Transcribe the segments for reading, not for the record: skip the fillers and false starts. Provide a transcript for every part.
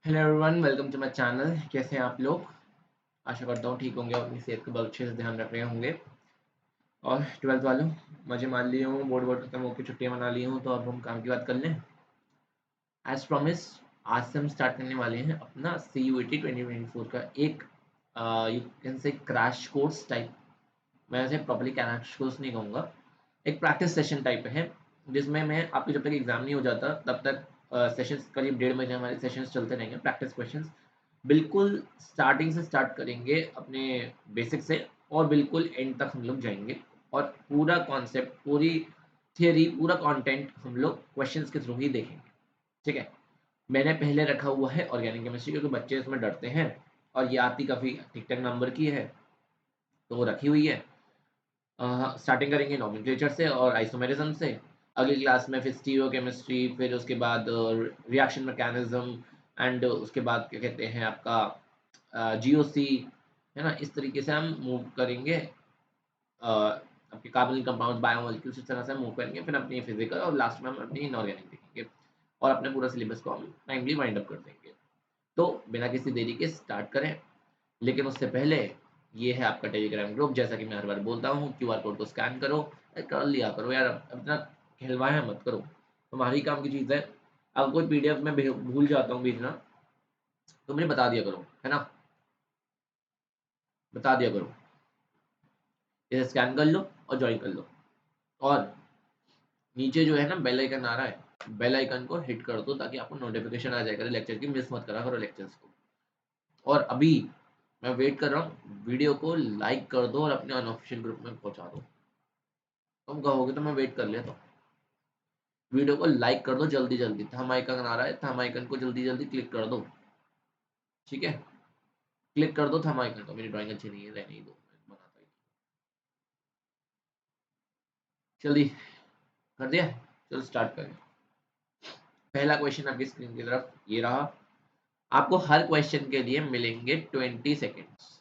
Hello everyone, welcome to my channel. कैसे हैं आप लोग? आशा करता हूँ ठीक होंगे और अपनी सेहत का बहुत अच्छे से ध्यान रख रहे होंगे। और 12th वालों, मज़े मार लिए हूँ, बोर्ड वोर्ड खत्म होकर छुट्टियाँ मना ली हूँ, तो अब हम काम की बात कर लें। एज प्रॉमिस, आज से हम स्टार्ट करने वाले हैं अपना CUET 2024 का एक you can say crash course type. मैं इसे प्रॉपर्ली क्रैश कोर्स नहीं कहूँगा, एक प्रैक्टिस सेशन टाइप है, जिसमें मैं आपके जब तक एग्ज़ाम नहीं हो जाता तब तक सेशंस करीब 1.5 महीने हमारे सेशंस चलते रहेंगे, प्रैक्टिस क्वेश्चंस। बिल्कुल स्टार्टिंग से स्टार्ट करेंगे अपने बेसिक से और बिल्कुल एंड तक हम लोग जाएँगे और पूरा कॉन्सेप्ट, पूरी थियरी, पूरा कंटेंट हम लोग क्वेश्चंस के थ्रू ही देखेंगे, ठीक है? मैंने पहले रखा हुआ है ऑर्गेनिक केमिस्ट्री, क्योंकि बच्चे इसमें डरते हैं और ये आती काफ़ी ठीक-ठाक नंबर की है, तो वो रखी हुई है। स्टार्टिंग करेंगे नोमेनक्लेचर से और आइसोमेरिज्म से। अगली क्लास में फिर स्टीरियोकेमिस्ट्री, फिर उसके बाद रिएक्शन मैकेनिज्म एंड उसके बाद क्या कहते हैं आपका जीओसी, है ना? इस तरीके से हम मूव करेंगे। आपके कार्बनिक कंपाउंड्स, बायोमॉलिक्यूल्स, इस तरह से मूव करेंगे, फिर अपनी फिजिकल और लास्ट में हम अपनी इनऑर्गेनिक देखेंगे और अपने पूरा सिलेबस को हम टाइमली वाइंड अप कर देंगे। तो बिना किसी देरी के स्टार्ट करें। लेकिन उससे पहले ये है आपका टेलीग्राम ग्रुप, जैसा कि मैं हर बार बोलता हूँ, क्यूआर कोड को स्कैन करो, कर लिया करो यार, अपना खिलवाया मत करो, तुम्हारी काम की चीज़ है। अगर कोई पीडीएफ में भूल जाता हूँ भेजना, तो मुझे बता दिया करो, है ना? बता दिया करो, इसे स्कैन कर लो और ज्वाइन कर लो। और नीचे जो है ना बेल आइकन आ रहा है, बेल आइकन को हिट कर दो ताकि आपको नोटिफिकेशन आ जाया करे लेक्चर की, मिस मत करा करो लेक्चर्स को। और अभी मैं वेट कर रहा हूँ, वीडियो को लाइक कर दो और अपने अनऑफिशियल ग्रुप में पहुंचा दो। तुम कहोगे तो मैं वेट कर लेता हूँ। वीडियो को लाइक कर दो जल्दी जल्दी, थंब आइकन आ रहा है, थंब आइकन को जल्दी जल्दी क्लिक कर दो, ठीक है? क्लिक कर दो थंब आइकन को। मेरी ड्राइंग अच्छी नहीं है, रहने ही दो, मैं बनाता ही नहीं। जल्दी कर दिया? चलो स्टार्ट करें। पहला क्वेश्चन आपकी स्क्रीन की तरफ ये रहा। आपको हर क्वेश्चन के लिए मिलेंगे 20 सेकेंड्स।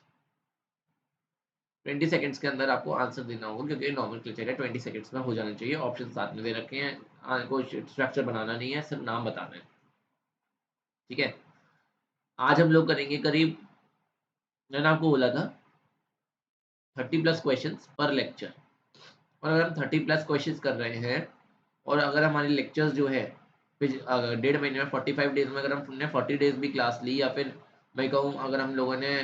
20 सेकेंड्स के अंदर आपको आंसर देना होगा, क्योंकि नॉर्मल क्लिचर है, 20 सेकेंड्स में हो जाना चाहिए। ऑप्शन साथ में दे रखे हैं, कोई स्ट्रक्चर बनाना नहीं है, सिर्फ नाम बताना है, ठीक है? आज हम लोग करेंगे करीब, मैंने आपको बोला था 30+ क्वेश्चंस पर लेक्चर। और अगर हम 30+ क्वेश्चंस कर रहे हैं और अगर हमारे लेक्चर्स जो है फिर 1.5 महीने में 45 डेज में, अगर हमने 40 डेज भी क्लास ली, या फिर मैं कहूँ अगर हम लोगों ने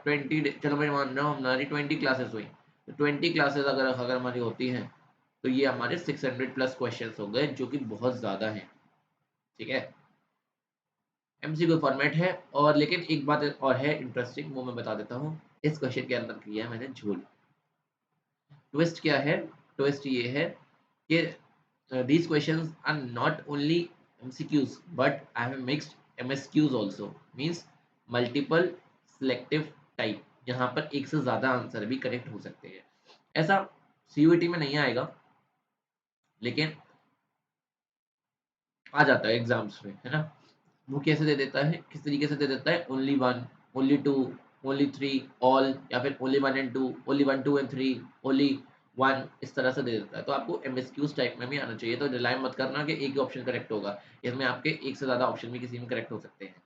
20, चलो मैं मान रहा हूँ हमारी 20 क्लासेस हुई, तो 20 क्लासेस अगर अगर हमारी होती हैं, तो ये हमारे 600+ क्वेश्चंस हो गए, जो कि बहुत ज़्यादा है, ठीक है? एमसीक्यू फॉर्मेट है। और लेकिन एक बात और है इंटरेस्टिंग, वो मैं बता देता हूँ। इस क्वेश्चन के अंदर किया है मैंने झोल। ट्विस्ट क्या है? ट्विस्ट ये है कि these questions are not only MCQs, but I have mixed MSQs also, means multiple selective type, जहाँ पर एक से ज़्यादा आंसर भी करेक्ट हो सकते हैं। ऐसा CUET में नहीं आएगा, लेकिन आ जाता है एग्जाम्स में, है ना? वो कैसे दे देता है, किस तरीके से दे देता है? Only one, only two, only three, all, या फिर only one and two, only one two and three, only one, इस तरह से दे देता है। तो आपको एमएसक्यूज टाइप में भी आना चाहिए, तो रिलाई मत करना कि एक ही ऑप्शन करेक्ट होगा। इसमें आपके एक से ज़्यादा ऑप्शन भी किसी में करेक्ट हो सकते हैं।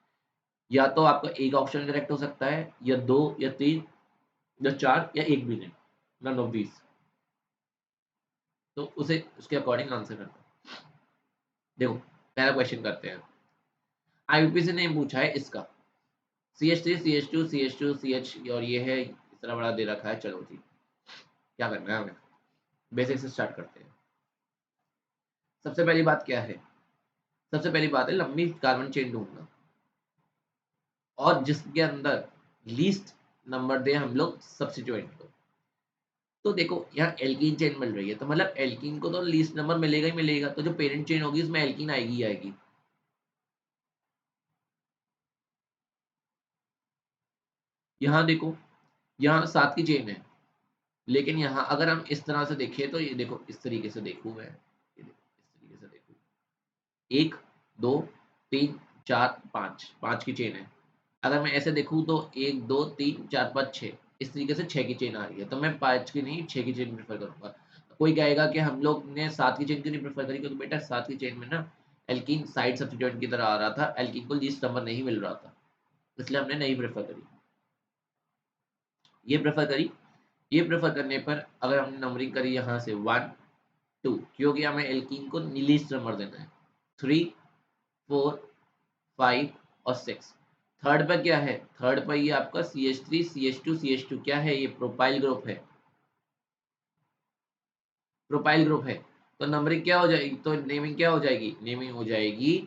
या तो आपका एक ऑप्शन करेक्ट हो सकता है, या दो, या तीन, या चार, या एक भी नहीं, नन ऑफ दीज। तो उसे उसके अकॉर्डिंग आंसर करना। देखो, पहला क्वेश्चन करते हैं। आईयूपीएसी ने पूछा है इसका CH3, CH2, CH2, CH, और ये है इतना बड़ा दे रखा है। चलो जी, क्या करना है हमें? बेसिक से स्टार्ट करते हैं। सबसे पहली बात क्या है? सबसे पहली बात है लंबी कार्बन चेन ढूंढना, और जिसके अंदर लीस्ट नंबर दे हम लोग सब्स्टिट्यूएंट को। तो देखो यहाँ एल्कीन चेन मिल रही है, तो मतलब एल्कीन को तो लीस्ट नंबर मिलेगा ही मिलेगा, तो जो पेरेंट चेन होगी उसमें एल्कीन आएगी ही आएगी। यहाँ देखो, यहाँ 7 की चेन है, लेकिन यहाँ अगर हम इस तरह से देखें, तो ये देखो इस तरीके से देखूँ मैं, ये देखो इस तरीके से देखूँ, 1, 2, 3, 4, 5, 5 की चेन है। अगर मैं ऐसे देखूँ तो 1, 2, 3, 4, 5, 6, इस तरीके से 6 की चेन आ रही है, तो मैं 5 की नहीं 6 की चेन प्रेफ़र करूँगा। कोई कहेगा कि हम लोग ने 7 की चेन क्यों नहीं प्रेफ़र करी? क्योंकि बेटा 7 की चेन में ना एल्कीन साइड सब्स्टिट्यूएंट की तरह आ रहा था, एल्कीन को लीस्ट नंबर नहीं मिल रहा था, इसलिए हमने नहीं प्रेफर करी, ये प्रेफर करी। ये प्रेफर करने पर अगर हमने नंबरिंग करी यहाँ से 1 2, क्योंकि हमें एल्कीन को लीस्ट नंबर देना है, 3 4 5 और 6। थर्ड पर क्या है, थर्ड पर ये आपका CH3 CH2 CH2 क्या है, ये प्रोपाइल ग्रुप है, प्रोपाइल ग्रुप है। तो नंबरिंग क्या हो जाएगी, तो नेमिंग क्या हो जाएगी, नेमिंग हो जाएगी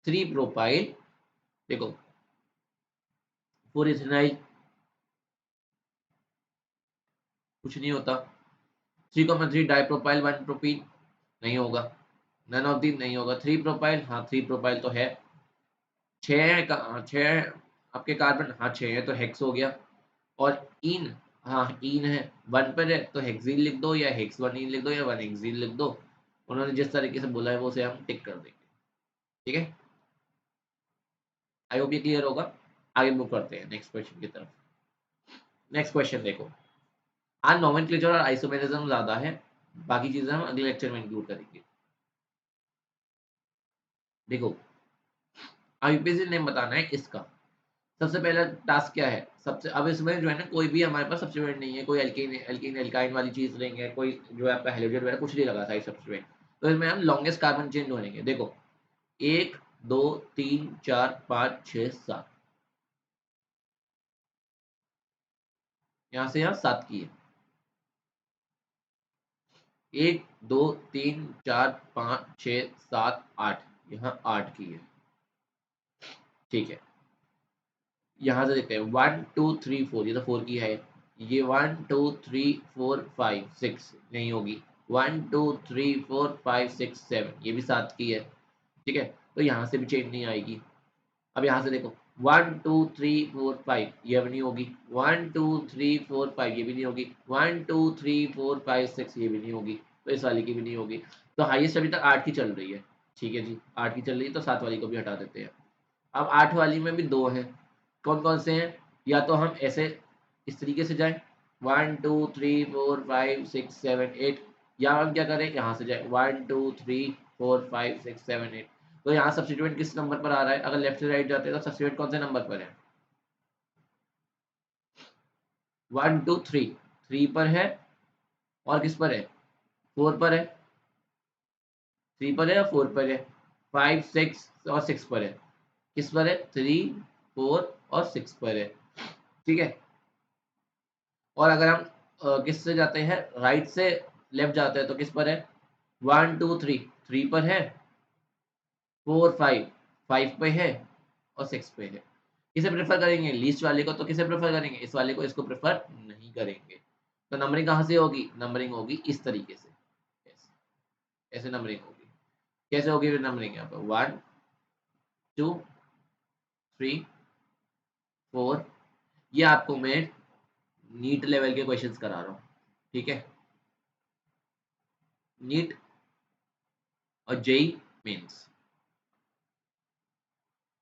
3 प्रोपाइल, देखो 4 इथेनाइल, कुछ नहीं होता, 3,3 डाइप्रोपाइल 1 प्रोपीन, नहीं होगा, नन ऑफ दी नहीं होगा, 3 प्रोपाइल, हाँ 3 प्रोपाइल तो है, 6 का 6 आपके कार्बन, हाँ 6 है तो हेक्स हो गया, और इन, हाँ इन है 1 पर है तो हेक्सीन लिख दो या हेक्स 1 इन लिख दो या 1 हेक्सीन लिख दो, उन्होंने जिस तरीके से बोला है वो उसे हम टिक कर देंगे। ठीक है, आई होप ये क्लियर होगा। आगे मूव करते हैं नेक्स्ट क्वेश्चन की तरफ। नेक्स्ट क्वेश्चन देखो, आज नोमेनक्लेचर और आइसोमेरिज्म ज्यादा है, बाकी चीजें हम अगले लेक्चर में इंक्लूड करेंगे। देखो यूपीएससी नेम बताना है इसका, सबसे पहला टास्क क्या है, सबसे अब इसमें जो है ना कोई भी हमारे पास सब्स्टिट्यूएंट नहीं है, कोई एल्कीन एल्कीन एल्काइन वाली चीज नहीं है, कोई जो है आपका हैलोजेन वगैरह कुछ नहीं लगा था सब्स्टिट्यूएंट, तो इसमें हम लॉन्गेस्ट कार्बन चेन ढूंढेंगे। देखो 1 2 3 4 5 6 7, यहाँ से यहाँ 7 की है, 1 2 3 4 5 6 7 8, यहाँ 8 की है। ठीक है, यहाँ से देखते हैं 1 2 3 4, ये तो 4 की है, ये 1 2 3 4 5 6 नहीं होगी, 1 2 3 4 5 6 7 ये भी 7 की है। ठीक है, तो यहाँ से भी चेंज नहीं आएगी। अब यहाँ से देखो 1 2 3 4 5 ये भी नहीं होगी, 1 2 3 4 5 ये भी नहीं होगी, 1 2 3 4 5 6 ये भी नहीं होगी, तो इस वाली की भी नहीं होगी। तो हाईएस्ट अभी तक 8 की चल रही है। ठीक है जी, 8 की चल रही है तो 7 वाली को भी हटा देते हैं। अब 8 वाली में भी 2 हैं, कौन कौन से हैं, या तो हम ऐसे इस तरीके से जाएं 1 2 3 4 5 6 7 8, या हम क्या करें यहाँ से जाए 1 2 3 4 5 6 7 8। तो यहाँ सब्स्टिट्यूएंट किस नंबर पर आ रहा है, अगर लेफ्ट से राइट जाते हैं तो सब्स्टिट्यूएंट कौन से नंबर पर है, 1 2 3, 3 पर है, और किस पर है, 4 पर है, 3 पर है या 4 पर है, 5 6 और 6 पर है, किस पर है, 3 4 और 6 पर है। ठीक है, और अगर हम किस से जाते हैं, राइट से लेफ्ट जाते हैं तो किस पर है, 1 2 3, 3 पर है, 4 5, 5 पे है, और 6 पे है। किसे प्रेफर करेंगे, लीस्ट वाले को, तो किसे प्रेफर करेंगे, इस वाले को, इसको प्रेफर नहीं करेंगे। तो नंबरिंग कहाँ से होगी, नंबरिंग होगी इस तरीके से, ऐसे ऐसे नंबरिंग होगी। कैसे होगी फिर नंबरिंग, यहाँ पर 1 2 3 4, ये आपको मैं नीट लेवल के क्वेश्चंस करा रहा हूँ। ठीक है, नीट और जेई मेंस,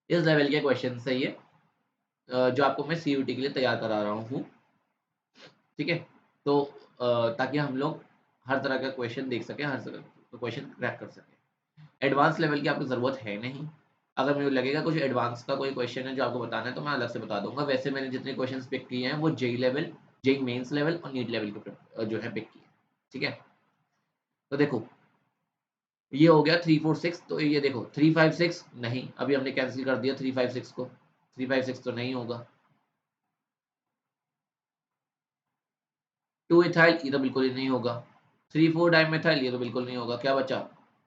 इस लेवल के क्वेश्चन है ये, जो आपको मैं सीयूटी के लिए तैयार करा रहा हूँ। ठीक है, तो ताकि हम लोग हर तरह का क्वेश्चन देख सकें, हर तरह का क्वेश्चन क्रैक कर सकें। एडवांस लेवल की आपको ज़रूरत है नहीं, अगर मुझे लगेगा कुछ एडवांस का कोई क्वेश्चन है जो आपको बताना है तो मैं अलग से बता दूंगा। वैसे मैंने जितने क्वेश्चन पिक किए हैं वो JEE level, JEE mains level और नीट लेवल के जो है पिक किए। ठीक है, तो देखो ये हो गया 3 4 6, तो ये देखो 3 5 6 नहीं, अभी हमने कैंसिल कर दिया 3 5 6 को, 3 5 6 तो नहीं होगा। 2 इथाइल ये तो बिल्कुल ही नहीं होगा, 3 4 डाइमेथाइल ये तो बिल्कुल नहीं होगा, क्या बचा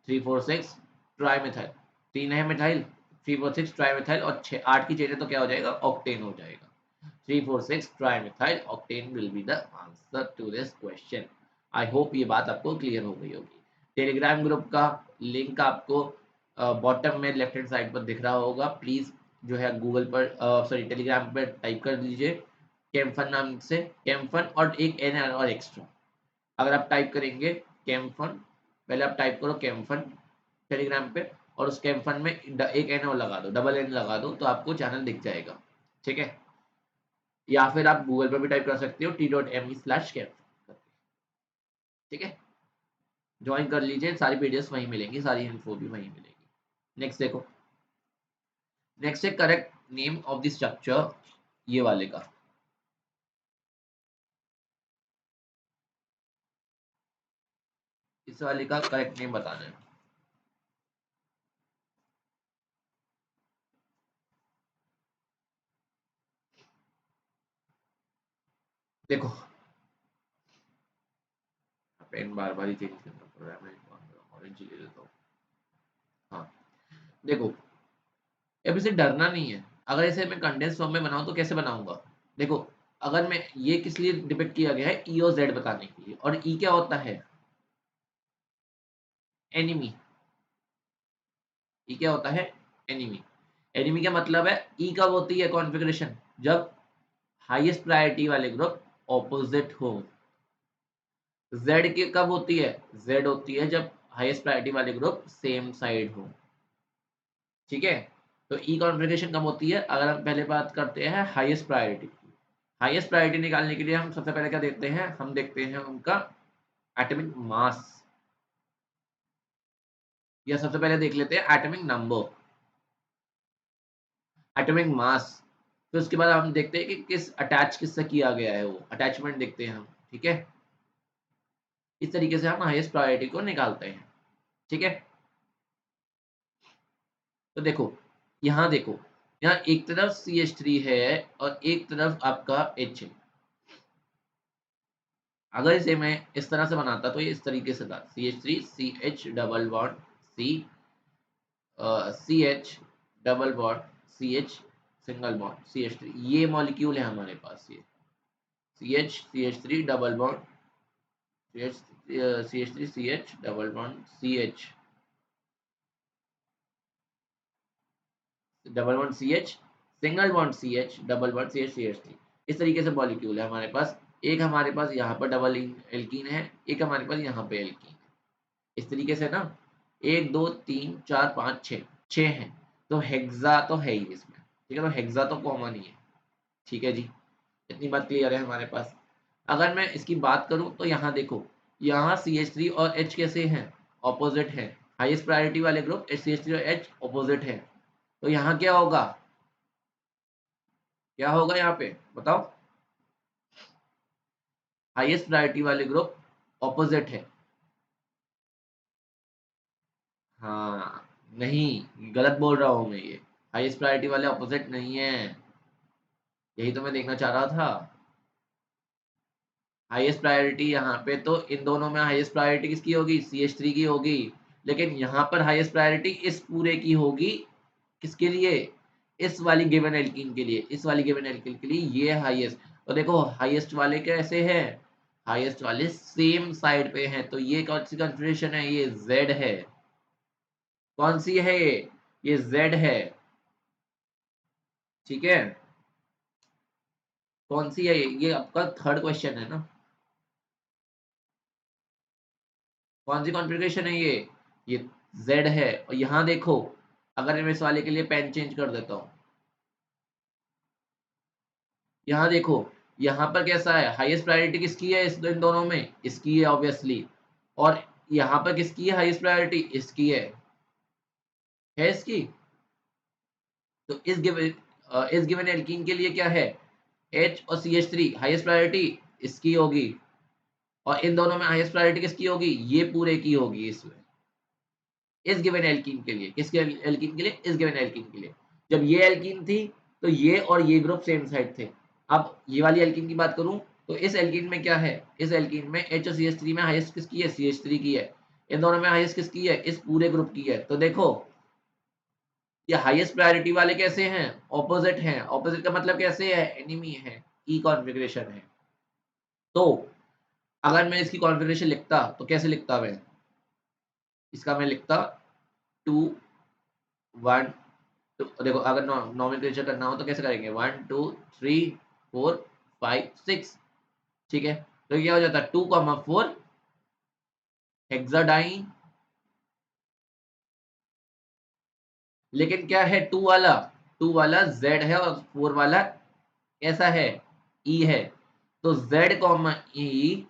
3 4 6 ट्राइमेथाइल, 3 है मिथाइल, 3 4 6 ट्राइमेथाइल, और 6 8 की जगह तो क्या हो जाएगा, ऑक्टेन हो जाएगा। 3 4 6 trimethyl octane will be the answer to this question. I hope ये बात आपको क्लियर हो गई होगी। टेलीग्राम ग्रुप का लिंक आपको बॉटम में लेफ्ट हैंड साइड पर दिख रहा होगा, प्लीज जो है गूगल पर सॉरी टेलीग्राम पर टाइप कर दीजिए कैम्फन नाम से, कैम्फन और एक एन और एक्स्ट्रा। अगर आप टाइप करेंगे कैम्फन, पहले आप टाइप करो कैम्फन टेलीग्राम पे, और उस कैम्फन में एक एन और लगा दो, डबल एन लगा दो, तो आपको चैनल दिख जाएगा। ठीक है, या फिर आप गूगल पर भी टाइप कर सकते हो t.me/कैम्फन। ठीक है, ज्वाइन कर लीजिए, सारी पीडीएफ वहीं मिलेंगी, सारी इन्फो भी वहीं मिलेगी। नेक्स्ट देखो, नेक्स्ट है correct name of the structure, ये वाले का। इस वाले का करेक्ट नेम बताना है। देखो पेन बार बार ही चेंज करना पड़ रहा है, मैं ऑरेंज ले लेता हूँ। हाँ देखो, अब इसे डरना नहीं है। अगर इसे मैं कंडेंस फॉर्म में बनाऊं तो कैसे बनाऊंगा? देखो, अगर मैं ये किस लिए डिपिक्ट किया गया है, ई और जेड बताने के लिए। और ई क्या होता है? एनिमी। ई क्या होता है? एनिमी। एनिमी का मतलब है, ई कब होती है कॉन्फ़िगरेशन? जब हाईएस्ट प्रायोरिटी वाले ग्रुप ऑपोजिट हो। जेड की कब होती है? जेड होती है जब हाईएस्ट प्रायोरिटी वाले ग्रुप सेम साइड हो। ठीक है, तो ई कॉन्फ़िगरेशन कब होती है? अगर हम पहले बात करते हैं हाईएस्ट प्रायोरिटी की। हाईएस्ट प्रायोरिटी निकालने के लिए हम सबसे पहले क्या देखते हैं? हम देखते हैं उनका एटॉमिक मास, या सबसे पहले देख लेते हैं एटॉमिक नंबर, एटॉमिक मास। फिर उसके बाद हम देखते हैं कि किस अटैच किससे किया गया है, वो अटैचमेंट देखते हैं हम। ठीक है, इस तरीके से हम हाईएस्ट प्रायोरिटी को निकालते हैं। ठीक है, तो देखो, यहाँ देखो, यहाँ एक तरफ CH3 है और एक तरफ आपका H है। अगर इसे मैं इस तरह से बनाता तो ये इस तरीके से था, CH3 CH double bond C, CH double bond CH, single bond CH3। ये मॉलिक्यूल है हमारे पास, ये CH CH3 double bond CH, CH3 CH double bond CH double bond CH, single bond CH double bond CH CH3। इस तरीके से molecule है हमारे पास। एक हमारे पास यहाँ पर डबल एल्कीन है, एक हमारे पास यहाँ पे एल्कीन है। इस तरीके से ना, 1 2 3 4 5 6, 6 हैं। तो हेक्सा तो है ही इसमें। ठीक है, तो हेक्सा तो कॉमन ही है। ठीक है जी, इतनी बात क्लियर है हमारे पास। अगर मैं इसकी बात करूं तो यहाँ देखो, यहाँ CH3 और H कैसे हैं? ऑपोजिट है। हाईएस्ट प्रायोरिटी वाले ग्रुप CH3 और H ऑपोजिट है। तो यहाँ क्या होगा? क्या होगा यहाँ पे बताओ? हाईएस्ट प्रायोरिटी वाले ग्रुप ऑपोजिट है। हाँ, नहीं, गलत बोल रहा हूँ मैं ये। हाईएस्ट प्रायोरिटी वाले ऑपोजिट नहीं है, यही तो मैं देखना चाह रहा था। हाईएस्ट प्रायोरिटी यहाँ पे तो इन दोनों में हाईएस्ट प्रायोरिटी किसकी होगी? CH3 की होगी। लेकिन यहाँ पर हाईएस्ट प्रायोरिटी इस पूरे की होगी। किसके लिए? इस वाली गिवन एल्कीन के लिए। इस वाली गिवन एल्कीन के लिए ये हाईएस्ट। और देखो हाईएस्ट वाले कैसे हैं? हाईएस्ट वाले सेम साइड पे हैं, तो ये कौन सी कॉन्फ़िगरेशन है? ये Z है। कौन सी है ये Z है। ठीक है, कौन सी है ये आपका थर्ड क्वेश्चन है ना। कौन सी कॉन्फ़िगरेशन है ये Z है। और यहाँ देखो, अगर मैं इस वाले के लिए पेन चेंज कर देता हूँ, यहाँ देखो, यहाँ पर कैसा है? हाईएस्ट प्रायोरिटी किसकी है इन दोनों में? इसकी है ऑब्वियसली। और यहाँ पर किसकी है हाईएस्ट प्रायोरिटी? इसकी है इसकी। तो इस गिवन एल्कीन के लिए क्या है? H और CH3 हाईएस्ट प्रायोरिटी इसकी होगी। और इन दोनों में हाईएस्ट प्रायोरिटी किसकी होगी? ये पूरे की होगी इसमें, इस गिवन एल्कीन के लिए। किसके एल्कीन के लिए? इस गिवन एल्कीन के लिए। जब ये एल्कीन थी तो ये और ये ग्रुप सेम साइड थे। अब ये वाली एल्कीन की बात करूं तो इस एल्कीन में क्या है? इस एल्कीन में H और CH3 में हाईएस्ट किसकी है? CH3 की है। इन दोनों में हाईएस्ट किसकी है? इस पूरे ग्रुप की है। तो देखो, ये हाईएस्ट प्रायोरिटी वाले कैसे हैं? ऑपोजिट हैं। ऑपोजिट का मतलब कैसे है? एनिमी है, ई कॉन्फ़िगरेशन है। तो अगर मैं इसकी कॉन्फ़िगरेशन लिखता तो कैसे लिखता मैं? इसका मैं लिखता 2 1 तो देखो, अगर नॉमेनक्लेचर करना हो तो कैसे करेंगे? 1 2 3 4 5 6। ठीक है, तो क्या हो जाता है? 2,4 हेक्साडाइन। लेकिन क्या है? 2 वाला Z है और 4 वाला कैसा है? E है। तो Z कॉमा E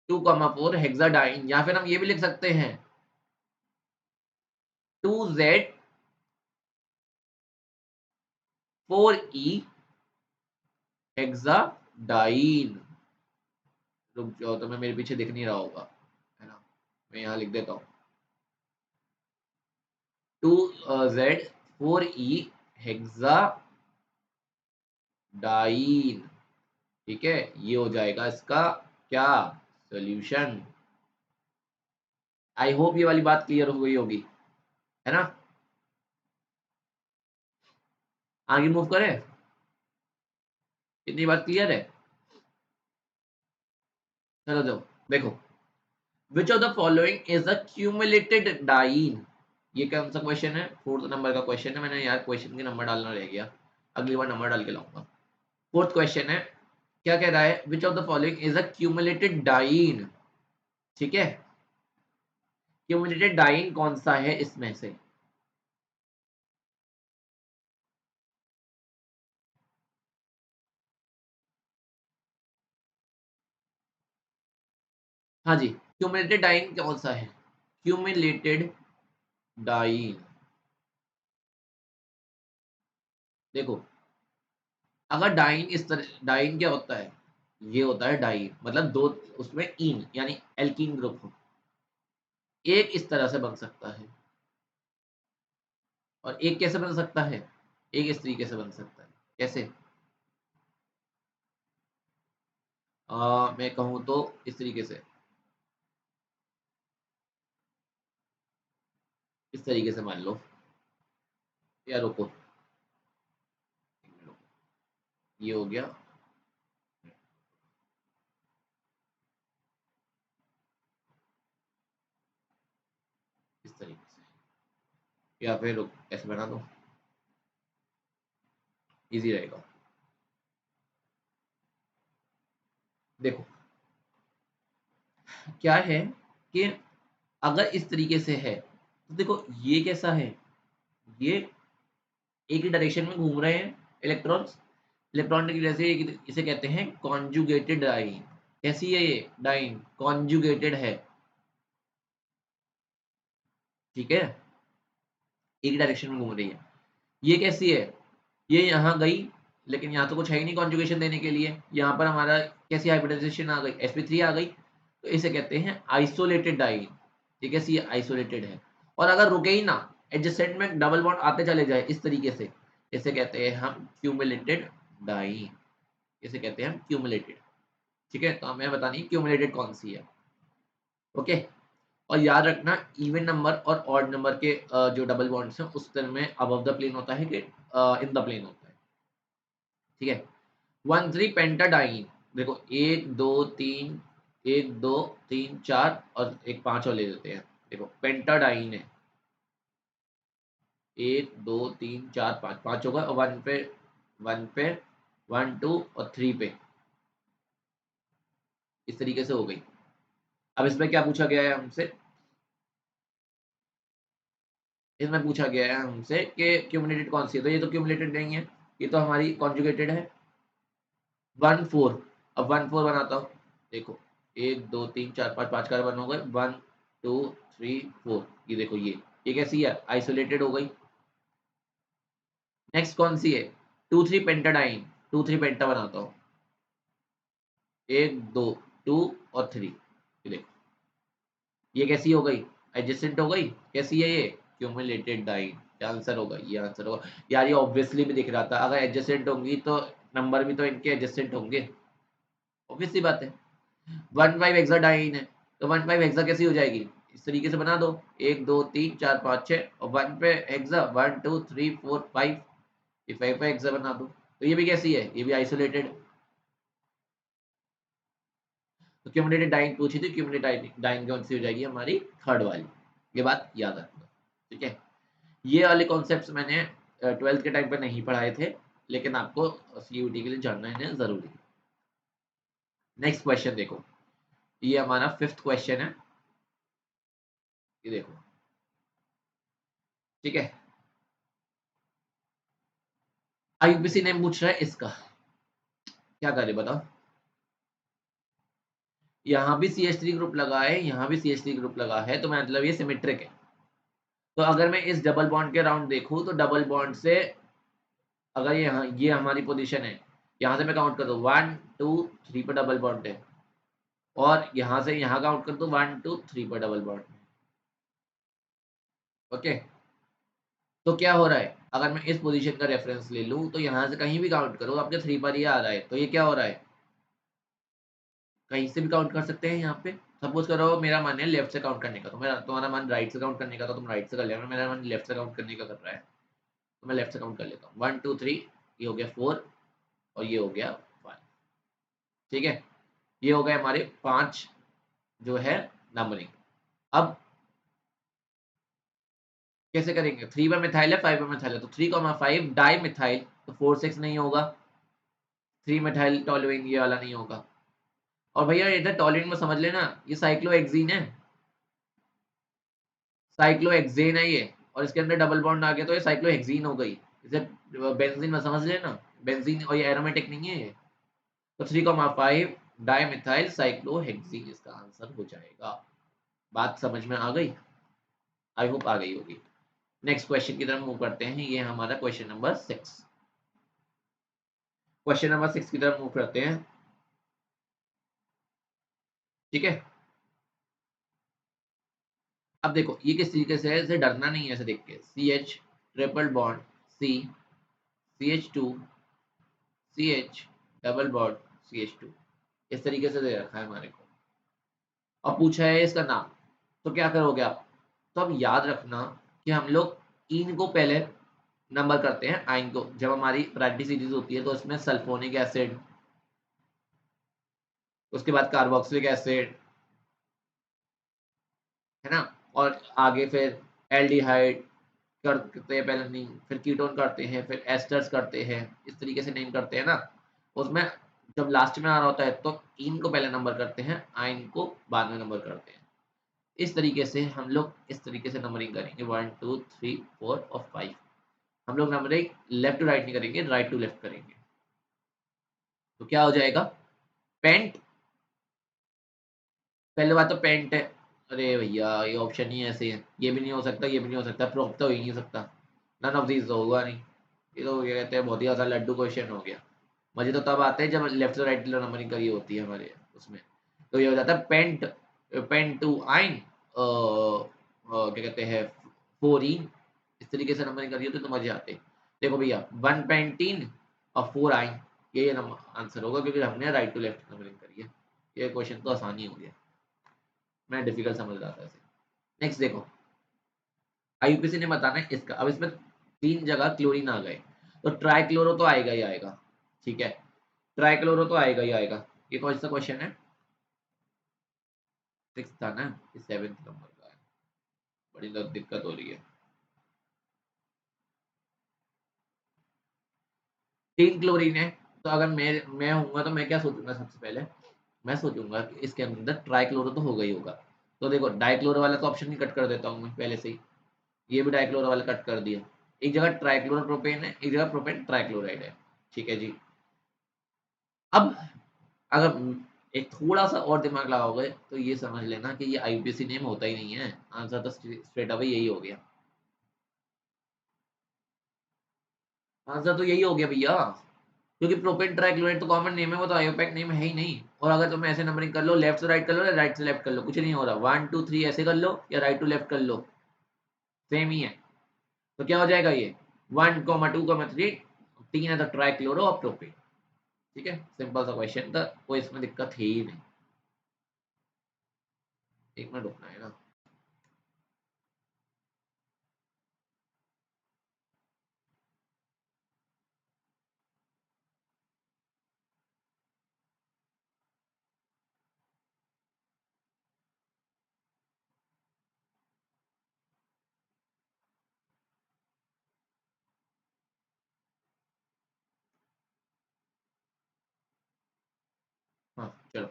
2,4 हेक्साडाइन। या फिर हम ये भी लिख सकते हैं, 2Z 4E हेक्साडाइन। रुक जाओ, तो मैं मेरे पीछे दिख नहीं रहा होगा, है ना, मैं यहाँ लिख देता हूँ 2Z 4E हेक्साडाइन। ठीक है, ये हो जाएगा इसका क्या सोल्यूशन। आई होप ये वाली बात क्लियर हो गई होगी, है ना। आगे मूव करें, इतनी बात क्लियर है। चलो जाओ, देखो which of the following is the cumulated diene. ये कौन सा क्वेश्चन है, 4th नंबर का क्वेश्चन है। मैंने यार क्वेश्चन के नंबर डालना रह गया, अगली बार नंबर डाल के लाऊंगा। 4th क्वेश्चन है, क्या कह रहा है, which of the following is a cumulated diene. ठीक है, क्यूमुलेटेड डाइन कौन सा है इसमें से। हाँ जी, क्यूमुलेटेड डाइन कौन सा है, क्यूमुलेटेड डाइन। देखो, अगर डाइन इस तरह, डाइन क्या होता है, ये होता है डाइन मतलब दो, उसमें इन यानी एल्कीन ग्रुप हो। एक इस तरह से बन सकता है, और एक कैसे बन सकता है, एक इस तरीके से बन सकता है। कैसे, मैं कहूँ तो इस तरीके से, इस तरीके से मान लो, या रुको, ये हो गया, इस तरीके से, या फिर रुक ऐसे बना दो, इजी रहेगा। देखो क्या है कि अगर इस तरीके से है तो देखो ये कैसा है, ये एक ही डायरेक्शन में घूम रहे हैं इलेक्ट्रॉन्स, इलेक्ट्रॉन की वजह से इसे कहते हैं कॉन्जुगेटेड डाइन। कैसी है ये डाइन, कॉन्जुगेटेड है। ठीक है, एक डायरेक्शन में घूम रही है। ये कैसी है, ये यहाँ गई, लेकिन यहाँ तो कुछ है ही नहीं कॉन्जुगेशन देने के लिए। यहाँ पर हमारा कैसी हाइब्रिडाइजेशन आ गई, sp3 आ गई, तो इसे कहते हैं आइसोलेटेड डाइन। ये कैसी है, आइसोलेटेड है। और अगर रुके ही ना, एडजेसेंट में डबल बॉन्ड आते चले जाए इस तरीके से, इसे कहते हैं हम क्यूमुलेटेड डाइन, इसे कहते हैं हम क्यूमुलेटेड। ठीक है, तो हमें बतानी है क्यूमुलेटेड कौन सी है। ओके, और याद रखना इवन नंबर और ऑड नंबर के जो डबल बॉन्ड्स हैं उस तरह में अबव द प्लेन होता है कि इन द प्लेन होता है। ठीक है, 1 3 पेंटाडाइन। देखो 1 2 3, 1 2 3 4 और एक 5 और ले लेते हैं। देखो पेंटाडाइन है, 1 2 3 4 5, 5 होगा, और वन पे 1 2 और 3 पे, इस तरीके से हो गई। अब इसमें क्या पूछा गया है हमसे, इसमें पूछा गया है हमसे कि क्यूमुलेटेड कौन सी है, तो ये तो क्यूमुलेटेड नहीं है, ये तो हमारी कॉन्जुगेटेड है। 1 4, अब 1 4 बनाता हूँ। देखो 1 2 3 4 5, 5 कार्बन हो गए, 1 2 3 4, ये देखो ये कैसी है, आइसोलेटेड हो गई। नेक्स्ट कौन सी है, 2 3 पेंटाडाइन, 2 3 पेंटा बनाता हूँ, 1 2 2 और 3, ये देखो ये कैसी हो गई, एडजेसेंट हो गई। कैसी है ये, क्यूमुलेटेड डाइन। क्या आंसर होगा, ये आंसर होगा। यार ये ऑब्वियसली भी दिख रहा था, अगर एडजेसेंट होंगी तो नंबर भी तो इनके एडजेसेंट होंगे, ऑब्वियस सी बात है। 1 5 हेक्साडाइन है, तो 1 5 हेक्सा कैसी हो जाएगी, इस तरीके से बना दो, 1 2 3 4 5 6, और 1 पे हेक्सा 1 2 3 4 5, ये 5 पे हेक्सा बना दो। तो ये भी कैसी है, ये भी आइसोलेटेड। तो क्यूमुलेटेड डाइन पूछी थी, क्यूमुलेटेड डाइन कौन सी हो जाएगी हमारी, थर्ड वाली। ये बात याद रखना, ठीक है। ये वाले कॉन्सेप्ट्स मैंने 12th के टाइम पे नहीं पढ़ाए थे, लेकिन आपको सीयूटी के लिए जानना है जरूरी है। नेक्स्ट क्वेश्चन देखो, ये हमारा 5th क्वेश्चन है, ये देखो। ठीक है, आईयूपीएसी ने पूछ रहा है इसका, क्या करे बताओ। यहाँ भी CH3 ग्रुप लगा है, यहाँ भी CH3 ग्रुप लगा है, तो मतलब ये सिमेट्रिक है। तो अगर मैं इस डबल बॉन्ड के अराउंड देखूँ तो डबल बॉन्ड से अगर ये हमारी पोजीशन है, यहाँ से मैं काउंट कर दूँ 1 2 3 पर डबल बॉन्ड है और यहाँ से यहाँ काउंट कर दूँ 1 2 3 पर डबल बॉन्ड है। ओके, तो क्या हो रहा है, अगर मैं इस पोजीशन का रेफरेंस ले लूँ तो यहाँ से कहीं भी काउंट करो आपके 3 पर ये आ रहा है, तो ये क्या हो रहा है, कहीं से भी काउंट कर सकते हैं यहाँ पे। सपोज़ करो मेरा मन है लेफ्ट से काउंट करने का, तो मेरा तुम्हारा मन राइट से काउंट करने का, तो तुम राइट से कर लेना, मेरा मन लेफ्ट से काउंट करने का कर रहा है, तो मैं लेफ्ट से काउंट कर लेता हूँ। 1 2 3 ये हो गया 4 और ये हो गया 5। ठीक है? ये हो गए हमारे 5 जो है नंबरिंग। अब कैसे करेंगे? 3 पर मिथाइल है, 5 पर मिथाइल है, तो 3, 5 डाई मिथाइल, तो 4 6 नहीं होगा। 3 मिथाइल टोलुइन ये वाला नहीं होगा। और भैया इधर टोलुइन में समझ लेना, ये साइक्लोहेक्सीन है, साइक्लोहेक्सेन है ये, और इसके अंदर डबल बॉन्ड आ गया तो ये साइक्लोहेक्सीन हो गई। इसे बेंजीन में समझ लेना, बेंजीन और ये एरोमेटिक नहीं है ये। तो 3,5 डाइमिथाइल साइक्लोहेक्सीन इसका आंसर हो जाएगा। बात समझ में आ गई? आई होप आ गई होगी। नेक्स्ट क्वेश्चन की तरफ मूव करते हैं, ये हमारा क्वेश्चन नंबर 6। क्वेश्चन नंबर 6 की तरफ मूव करते हैं। ठीक है, अब देखो ये किस तरीके से है, इसे डरना नहीं है ऐसे देख के। CH triple bond C CH2 CH double bond CH2, इस तरीके से दे रखा है हमारे को और पूछा है इसका नाम। तो क्या करोगे आप? तो अब याद रखना कि हम लोग इन को पहले नंबर करते हैं, आइन को। जब हमारी प्रायोरिटी सीरीज होती है तो इसमें सल्फोनिक एसिड, उसके बाद कार्बोक्सिलिक एसिड, है ना, और आगे फिर एल्डिहाइड करते हैं पहले, नहीं फिर कीटोन करते हैं, फिर एस्टर्स करते हैं, इस तरीके से नेम करते हैं ना। उसमें जब लास्ट में आ रहा होता है तो इन को पहले नंबर करते हैं, आइन को बाद में नंबर करते हैं। इस तरीके से हम लोग इस तरीके से नंबरिंग करेंगे 1 2 3 4 और 5। हम लोग नंबरिंग लेफ्ट टू राइट नहीं करेंगे, राइट टू लेफ्ट करेंगे। तो क्या हो जाएगा? पेंट, पहले बात तो पेंट है। अरे भैया ये ऑप्शन ही ऐसे है, ये भी नहीं हो सकता, ये भी नहीं हो सकता, प्रोप तो हो ही नहीं सकता। नन ऑफ दीज तो होगा नहीं। ये तो ये कहते हैं बहुत ही आसान लड्डू क्वेश्चन हो गया। मजे तो तब आते हैं जब लेफ्ट से राइट नंबरिंग करी होती है हमारे उसमें। तो ये हो जाता है पेंट, पेंट टू आइन, क्या कहते हैं, फोरीन, इस तरीके से नंबरिंग करी होती तो मजे आते। देखो भैया 1 पेंटीन और 4 आइन, ये नंबर आंसर होगा क्योंकि हमने राइट टू लेफ्ट नंबरिंग करी है। ये क्वेश्चन तो आसान ही हो गया, मैं डिफिकल्ट समझ रहा था इसे। नेक्स्ट देखो, आईयूपीएसी ने बताना है इसका। अब इसमें 3 जगह क्लोरीन आ गए, तो ट्राइक्लोरो तो आएगा ही आएगा। ठीक है, ट्राइक्लोरो तो आएगा ही आएगा। ये कौन सा क्वेश्चन है? 6 था ना, ये 7th नंबर का है। बड़ी दिक्कत हो रही है। 3 क्लोरीन है, तो अगर मैं होऊंगा तो मैं क्या सोचूंगा सबसे पहले? मैं सोचूंगा कि इसके अंदर ट्राइक्लोरो तो होगा ही होगा। तो देखो डाइक्लोरो वाला तो ऑप्शन ही कट कर देता हूँ मैं पहले से ही। ये भी डाइक्लोरो वाला कट कर दिया। एक जगह ट्राइक्लोरो प्रोपेन है, एक जगह प्रोपेन ट्राइक्लोराइड है। ठीक है जी। अब अगर एक थोड़ा-सा और दिमाग लगाओगे तो ये समझ लेना कि ये आईयूपीएसी नेम होता ही नहीं है। आंसर तो स्ट्रेट अवे यही हो गया। आंसर तो यही हो गया भैया, क्योंकि प्रोपेन ट्राइक्लोराइड तो कॉमन नेम है, वो तो आईयूपैक नेम है ही नहीं। और अगर तुम ऐसे नंबरिंग कर लो, लेफ्ट से राइट कर लो या राइट से लेफ्ट कर लो, कुछ नहीं हो रहा। 1 2 3 ऐसे कर लो या राइट टू लेफ्ट कर लो, सेम ही है। तो क्या हो जाएगा ये 1, 2, 3, 3 है तो ट्राइक्लोरो और प्रोपेन। ठीक है, सिंपल सा क्वेश्चन था, कोई इसमें दिक्कत है ही नहीं। 1 मिनट रुकना है ना। हाँ चलो,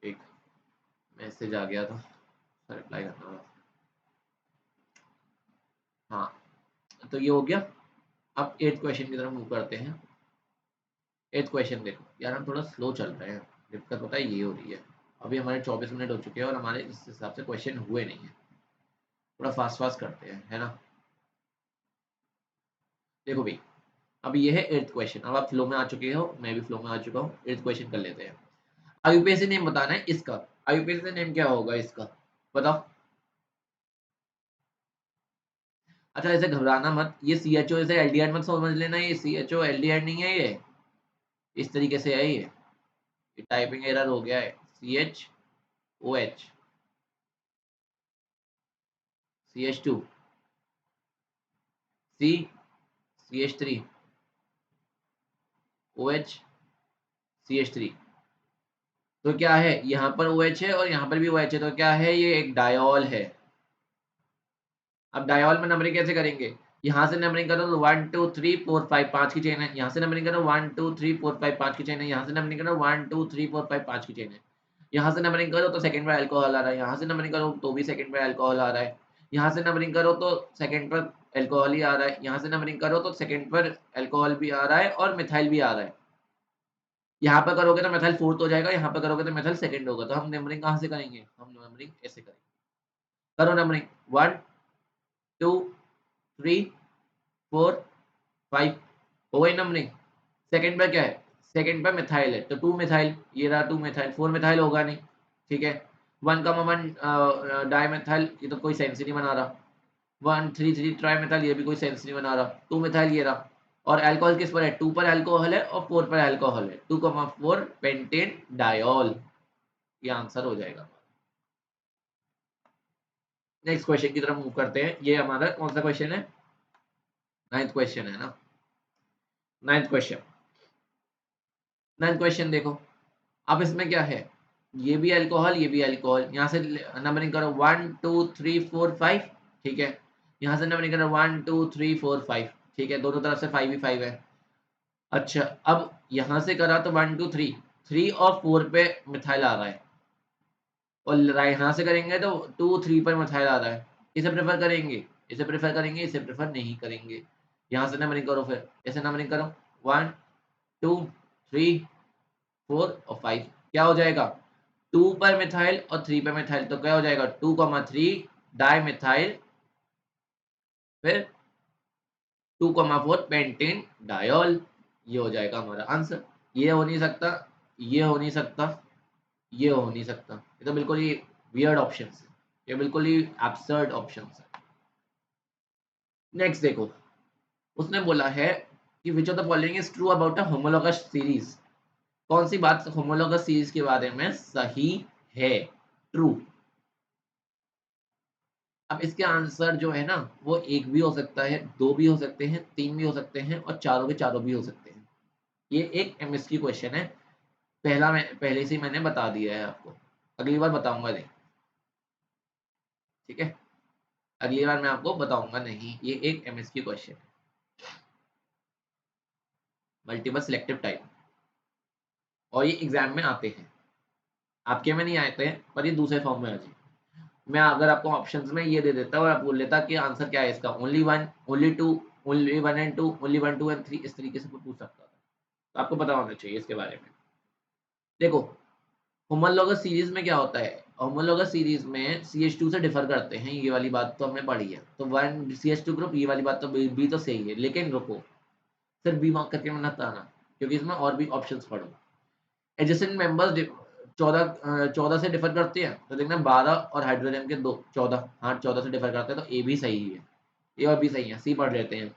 एक मैसेज आ गया था, रिप्लाई करना था। हाँ, तो ये हो गया। अब 8th क्वेश्चन की तरफ मूव करते हैं। 8th क्वेश्चन देखो यार, हम थोड़ा स्लो चल रहे हैं, दिक्कत पता है ये हो रही है। अभी हमारे 24 मिनट हो चुके हैं और हमारे इस हिसाब से क्वेश्चन हुए नहीं है। थोड़ा फास्ट फास्ट करते हैं, है ना। देखो भाई, अब ये है 8th क्वेश्चन। अब आप फ्लो में आ चुके हो, मैं भी फ्लो में आ चुका हूँ। 8th क्वेश्चन कर लेते हैं। आईयूपीएसी नेम बताना है इसका। आईयूपीएसी नेम क्या होगा इसका, बताओ। अच्छा, ऐसे घबराना मत, ये CHO ऐसे एल्डिहाइड मत समझ लेना, ये CHO एल्डिहाइड नहीं है, ये इस तरीके से है, ये टाइपिंग एरर हो गया है। CHOH, CH2, C, CH3, OH, CH3। तो क्या है, यहाँ पर OH है और यहाँ पर भी OH है, तो क्या है, ये एक डायोल है। अब डायोल में नंबरिंग कैसे करेंगे, यहाँ से नंबरिंग करो तो 1 2 3 4 5 5 की चेन है, यहाँ से नंबरिंग करो 1 2 3 4 5 5 की चेन है, यहाँ से नंबरिंग करो 1 2 3 4 5 5 की चेन है। यहाँ से नंबरिंग करो तो सेकंड पर अल्कोहल आ रहा है, यहाँ से नंबरिंग करो तो भी सेकंड पर अल्कोहल आ रहा है, यहाँ से नंबरिंग करो तो सेकंड पर अल्कोहल ही आ रहा है, यहाँ से नंबरिंग करो तो सेकंड पर अल्कोहल भी आ रहा है और मिथाइल भी आ रहा है। यहाँ पर करोगे तो मिथाइल फोर्थ हो जाएगा, यहाँ पर करोगे तो मिथाइल सेकंड होगा। तो हम नंबरिंग कहाँ से करेंगे, हम नंबरिंग ऐसे करेंगे। करो नंबरिंग 1 2 3 4 5, हो गई नंबरिंग। सेकंड पर क्या है, सेकंड पर मिथाइल है तो 2 मिथाइल, ये रहा 2 मिथाइल, 4 मिथाइल होगा नहीं, ठीक है। 1,1 डाइमिथाइल, ये तो कोई सेंस ही नहीं बना रहा। 1,3,3 ट्राइमिथाइल, ये भी कोई सेंस नहीं बना रहा। 2 मिथाइल ये रहा। और अल्कोहल किस पर है, 2 पर अल्कोहल है और 4 पर अल्कोहल है, 2,4 पेंटेन डायोल, ये आंसर हो जाएगा। नेक्स्ट क्वेश्चन की तरफ मूव करते हैं। ये हमारा कौन सा क्वेश्चन है, 9th क्वेश्चन है ना। 9th क्वेश्चन, 9th क्वेश्चन देखो। अब इसमें क्या है, ये भी अल्कोहल, ये भी अल्कोहल। यहाँ से नंबरिंग करो 1 2 3 4 5, ठीक है। यहाँ से नंबरिंग करो 1 2 3 4 5, ठीक है। दोनों तरफ से 5 ही 5 है। अच्छा, अब यहाँ से करा तो 1 2 3, 3 और 4 पे मिथाइल आ रहा है, और यहाँ से करेंगे तो 2 3 पर मिथाइल आ रहा है। इसे प्रेफर करेंगे, इसे प्रेफर करेंगे, इसे प्रेफर नहीं करेंगे। यहाँ से नंबरिंग करो, फिर ऐसे नंबरिंग करो 1 2 3 4 और 5, क्या हो जाएगा, 2 पर मिथाइल और 3 पर मिथाइल, तो क्या हो जाएगा 2,3 डाई मिथाइल, फिर 2,4 पेंटेन डायोल। ये हो जाएगा हमारा आंसर। ये हो नहीं सकता, ये हो नहीं सकता, ये हो नहीं सकता। ये तो बिल्कुल ही वियर्ड ऑप्शन है, ये बिल्कुल ही एब्सर्ड ऑप्शन है। नेक्स्ट देखो, उसने बोला है कि विच of the following is true about a homologous series. कौन सी बात होमोलॉगस सीरीज के बारे में सही है, ट्रू। अब इसके आंसर जो है ना, वो एक भी हो सकता है, दो भी हो सकते हैं, तीन भी हो सकते हैं और चारों के चारों भी हो सकते हैं। ये एक एमएसक्यू क्वेश्चन है। मैं पहले से ही मैंने बता दिया है आपको, अगली बार बताऊंगा नहीं, ठीक है। अगली बार मैं आपको बताऊंगा नहीं, ये एक एमएसक्यू क्वेश्चन है, मल्टीपल सिलेक्टिव टाइप, और ये एग्जाम में आते हैं। आपके में नहीं आते हैं, पर ये दूसरे फॉर्म में आ जाए। मैं अगर आपको ऑप्शंस में ये दे देता और आप बोल लेता कि आंसर क्या है इसका, only one, only two, only one and two, only 1 2 and 3, इस तरीके से पूछ सकता था। तो आपको पता होना चाहिए इसके बारे में। देखो, होमोलॉगस सीरीज में क्या होता है, होमोलॉगस सीरीज में CH2 से डिफर करते हैं, ये वाली बात तो हमने पढ़ी है। तो वन CH2 ग्रुप, ये वाली बात तो बी तो सही है, लेकिन रुको, सिर्फ बी मार्क करके मत आना, क्योंकि इसमें और भी ऑप्शंस पढ़ो। एडजेसेंट मेंबर्स 14 से डिफर करते हैं, तो देखना 12 और हाइड्रोजन के 2 14, हाँ 14 से डिफर करते हैं, तो ए भी सही है, ए और बी सही है, सी पढ़ लेते हैं।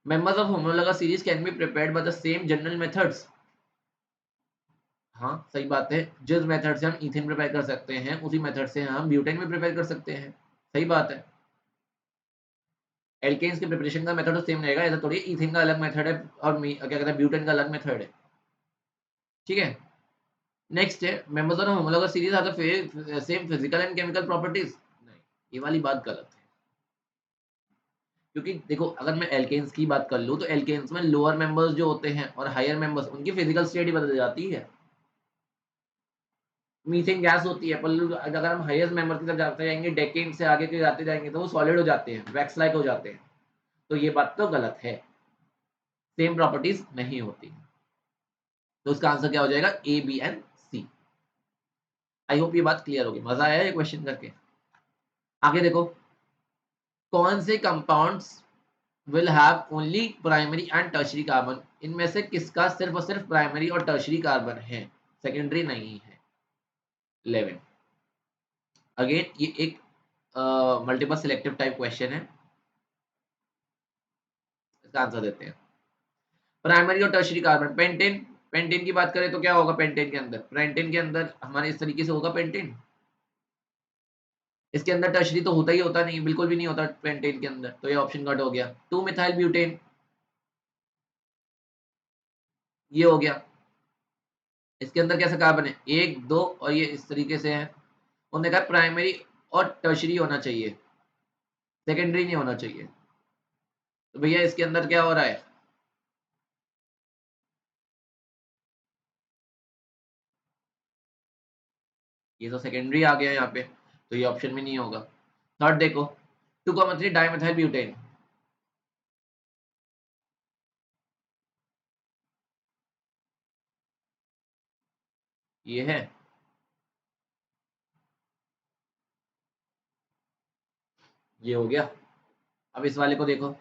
Members of homologous series can be prepared by the same general methods, हाँ सही बात है। जिस मेथड से हम इथेन प्रिपेयर कर सकते हैं, उसी मेथड से हम ब्यूटेन भी प्रिपेयर कर सकते हैं, सही बात है। एल्केन्स के प्रिपरेशन का मेथड तो सेम रहेगा, ऐसा थोड़ी इथेन का अलग मेथड है और क्या कहते हैं ब्यूटेन का अलग मेथड है, ठीक है। नेक्स्ट है, members of homologous series are the same physical and chemical properties, नहीं, ये वाली बात गलत है। क्योंकि देखो, अगर मैं एल्केन्स की बात कर लूँ तो एल्केन्स में लोअर मेंबर्स जो होते हैं और हायर मेंबर्स, उनकी फिजिकल स्टेट ही बदल जाती है। मीथेन गैस होती है, पर अगर हम हाईएस्ट मेंबर की तरफ जाते जाएंगे, डेकेन से आगे के जाते जाएंगे, तो वो सॉलिड हो जाते हैं, वैक्स लाइक हो जाते हैं। तो ये बात तो गलत है, सेम प्रॉपर्टीज नहीं होती। तो उसका आंसर क्या हो जाएगा, A B and C. I hope ये बात क्लियर होगी। मजा आया ये क्वेश्चन करके। आगे देखो, कौन से compounds will have only primary and tertiary carbon, इनमें से किसका सिर्फ और सिर्फ प्राइमरी और टर्शरी कार्बन है, सेकेंडरी नहीं है। 11। अगेन ये एक मल्टीपल सिलेक्टिव टाइप क्वेश्चन है, इसका आंसर देते हैं। प्राइमरी और टर्शरी कार्बन, पेंटेन, पेंटेन की बात करें तो क्या होगा पेंटेन के अंदर, पेंटेन के अंदर हमारे इस तरीके से होगा पेंटेन। इसके अंदर टर्शरी तो होता ही होता नहीं, बिल्कुल भी नहीं होता पेंटेन के अंदर, तो ये ऑप्शन कट हो गया। 2 मिथाइल ब्यूटेन, ये हो गया। इसके अंदर कैसा कार्बन है, 1 2 और ये इस तरीके से है। उन्होंने कहा प्राइमरी और टर्शरी होना चाहिए, सेकेंडरी नहीं होना चाहिए। तो भैया इसके अंदर क्या हो रहा है, ये तो सेकेंडरी आ गया यहाँ पे, तो ये ऑप्शन में नहीं होगा। थर्ड देखो, 2,3 डाइमेथाइल ब्यूटेन, ये है, ये हो गया। अब इस वाले को देखो,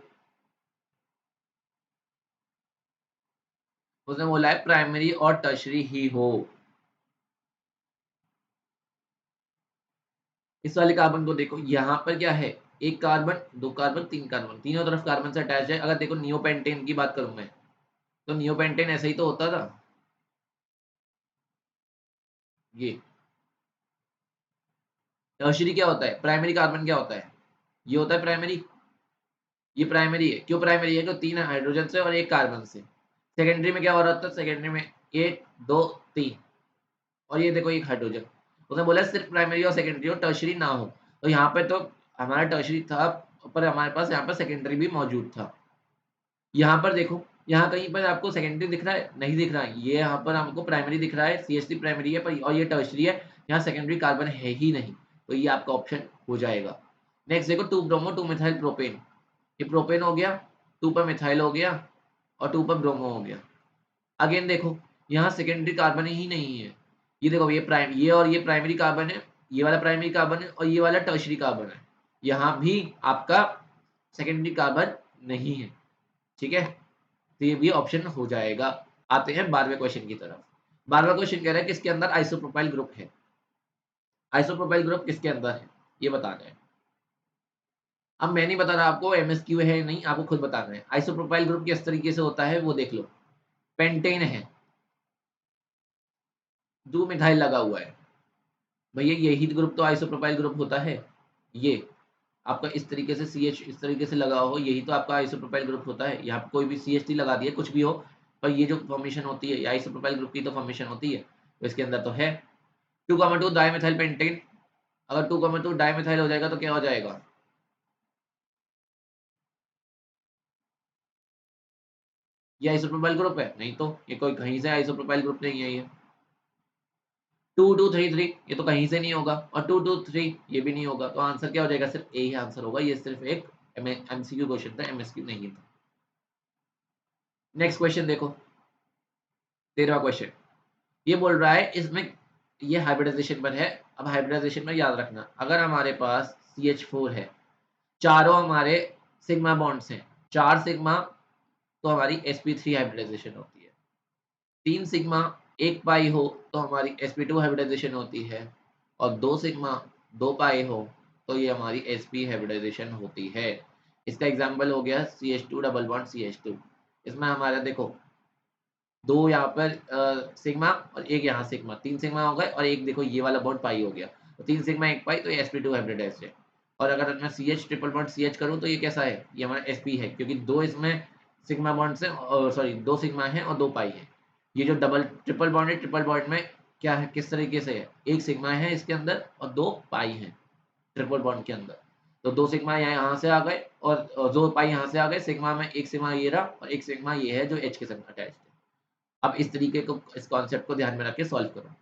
उसने बोला है प्राइमरी और टर्शरी ही हो। इस वाले कार्बन को देखो, यहाँ पर क्या है, एक कार्बन, दो कार्बन, तीन कार्बन, तीनों तरफ कार्बन से अटैच है। अगर देखो नियोपेंटेन की बात करूं मैं, तो नियोपेंटेन ऐसा ही तो होता था, ये। टर्शरी क्या होता है, प्राइमरी कार्बन क्या होता है, ये होता है प्राइमरी, ये प्राइमरी है। क्यों प्राइमरी है, क्यों तीन हाइड्रोजन से और एक कार्बन से। सेकेंडरी में क्या हो रहा था, सेकेंडरी में एक दो तीन, और ये देखो एक हाइड्रोजन। उसने बोला सिर्फ प्राइमरी और सेकेंडरी हो, टर्शरी ना हो। तो यहाँ पे तो हमारा टर्शरी था, पर हमारे पास यहाँ पर सेकेंडरी भी मौजूद था। यहाँ पर देखो, यहाँ कहीं पर आपको सेकेंडरी दिख रहा है, नहीं दिख रहा है। ये यहाँ पर हमको प्राइमरी दिख रहा है, CH3 प्राइमरी है, पर और ये टर्शरी है, यहाँ सेकेंडरी कार्बन है ही नहीं, तो ये आपका ऑप्शन हो जाएगा। नेक्स्ट देखो, 2 ब्रोमो 2 मिथाइल प्रोपेन, ये प्रोपेन हो गया, 2 पर मिथाइल हो गया, और 2 पर ब्रोमो हो गया। अगेन देखो, यहाँ सेकेंडरी कार्बन ही नहीं है। ये देखो, ये और ये प्राइमरी कार्बन है, ये वाला प्राइमरी कार्बन है, और ये वाला टर्शरी कार्बन है। यहाँ भी आपका सेकेंडरी कार्बन नहीं है, ठीक है, तो ये भी ऑप्शन हो जाएगा। आते हैं 12वें क्वेश्चन की तरफ। 12वां क्वेश्चन कह रहा है किसके अंदर आइसोप्रोपाइल ग्रुप है, आइसोप्रोपाइल ग्रुप किसके अंदर है, ये बताना है। अब मैं नहीं बता रहा आपको MSQ है नहीं, आपको खुद बताना है। आइसोप्रोपाइल ग्रुप किस तरीके से होता है वो देख लो। पेंटेन है, 2 मिथाइल लगा हुआ है, भैया यही ग्रुप तो आइसोप्रोपाइल ग्रुप होता है। ये आपका इस तरीके से CH इस तरीके से लगा हो, यही तो आपका आइसोप्रोपाइल ग्रुप होता है। यहाँ पे कोई भी CH3 लगा दिया, कुछ भी हो, पर ये जो फॉर्मेशन होती है, ये आइसोप्रोपाइल ग्रुप की तो फॉर्मेशन होती है, तो इसके अंदर तो है। 2,2 डाइमेथाइल पेंटेन, अगर 2,2 डाइमेथाइल हो जाएगा तो क्या हो जाएगा, ये आइसोप्रोपाइल ग्रुप है नहीं, तो ये कोई कहीं से आइसोप्रोपाइल ग्रुप नहीं है। ये 2,2,3,3 ये तो कहीं से नहीं होगा, और 2,2,3 ये भी नहीं होगा, तो आंसर क्या हो जाएगा, सिर्फ ए ही आंसर होगा। ये सिर्फ एक MCQ क्वेश्चन था, MSQ नहीं था। नेक्स्ट क्वेश्चन देखो, 13वां क्वेश्चन, ये बोल रहा है इसमें, ये हाइब्रिडाइजेशन पर है। अब हाइब्रिडाइजेशन में याद रखना, अगर हमारे पास CH4 है, चारों हमारे सिग्मा बॉन्ड्स हैं, 4 सिग्मा, तो हमारी sp3 हाइब्रिडाइजेशन होती है। 3 सिग्मा 1 पाई हो तो हमारी sp2 हाइब्रिडाइजेशन होती है, और 2 सिग्मा 2 पाई हो तो ये हमारी sp हाइब्रिडाइजेशन होती है। इसका एग्जांपल हो गया CH2 डबल बॉन्ड CH2। इसमें हमारा देखो, 2 यहाँ पर सिग्मा और 1 यहाँ सिग्मा, 3 सिग्मा हो गए, और एक देखो ये वाला बॉन्ड पाई हो गया, तो 3 सिग्मा 1 पाई, तो ये sp2 हाइब्रिडाइज्ड है। और अगर मैं CH ट्रिपल बॉन्ड CH करूँ तो ये कैसा है, ये हमारा sp है, क्योंकि 2 इसमें सिग्मा बॉन्ड्स हैं, और सॉरी 2 सिग्मा है और 2 पाई है। ये जो डबल ट्रिपल बॉन्ड है, ट्रिपल बॉन्ड में क्या है, किस तरीके से है, 1 सिग्मा है इसके अंदर और 2 पाई है ट्रिपल बॉन्ड के अंदर। तो 2 सिग्मा यहाँ से आ गए, और 2 पाई यहाँ से आ गए। सिग्मा में 1 सिग्मा ये रहा, और 1 सिग्मा ये है जो H के संग अटैच्ड है। अब इस तरीके को, इस कॉन्सेप्ट को ध्यान में रख के सॉल्व करो।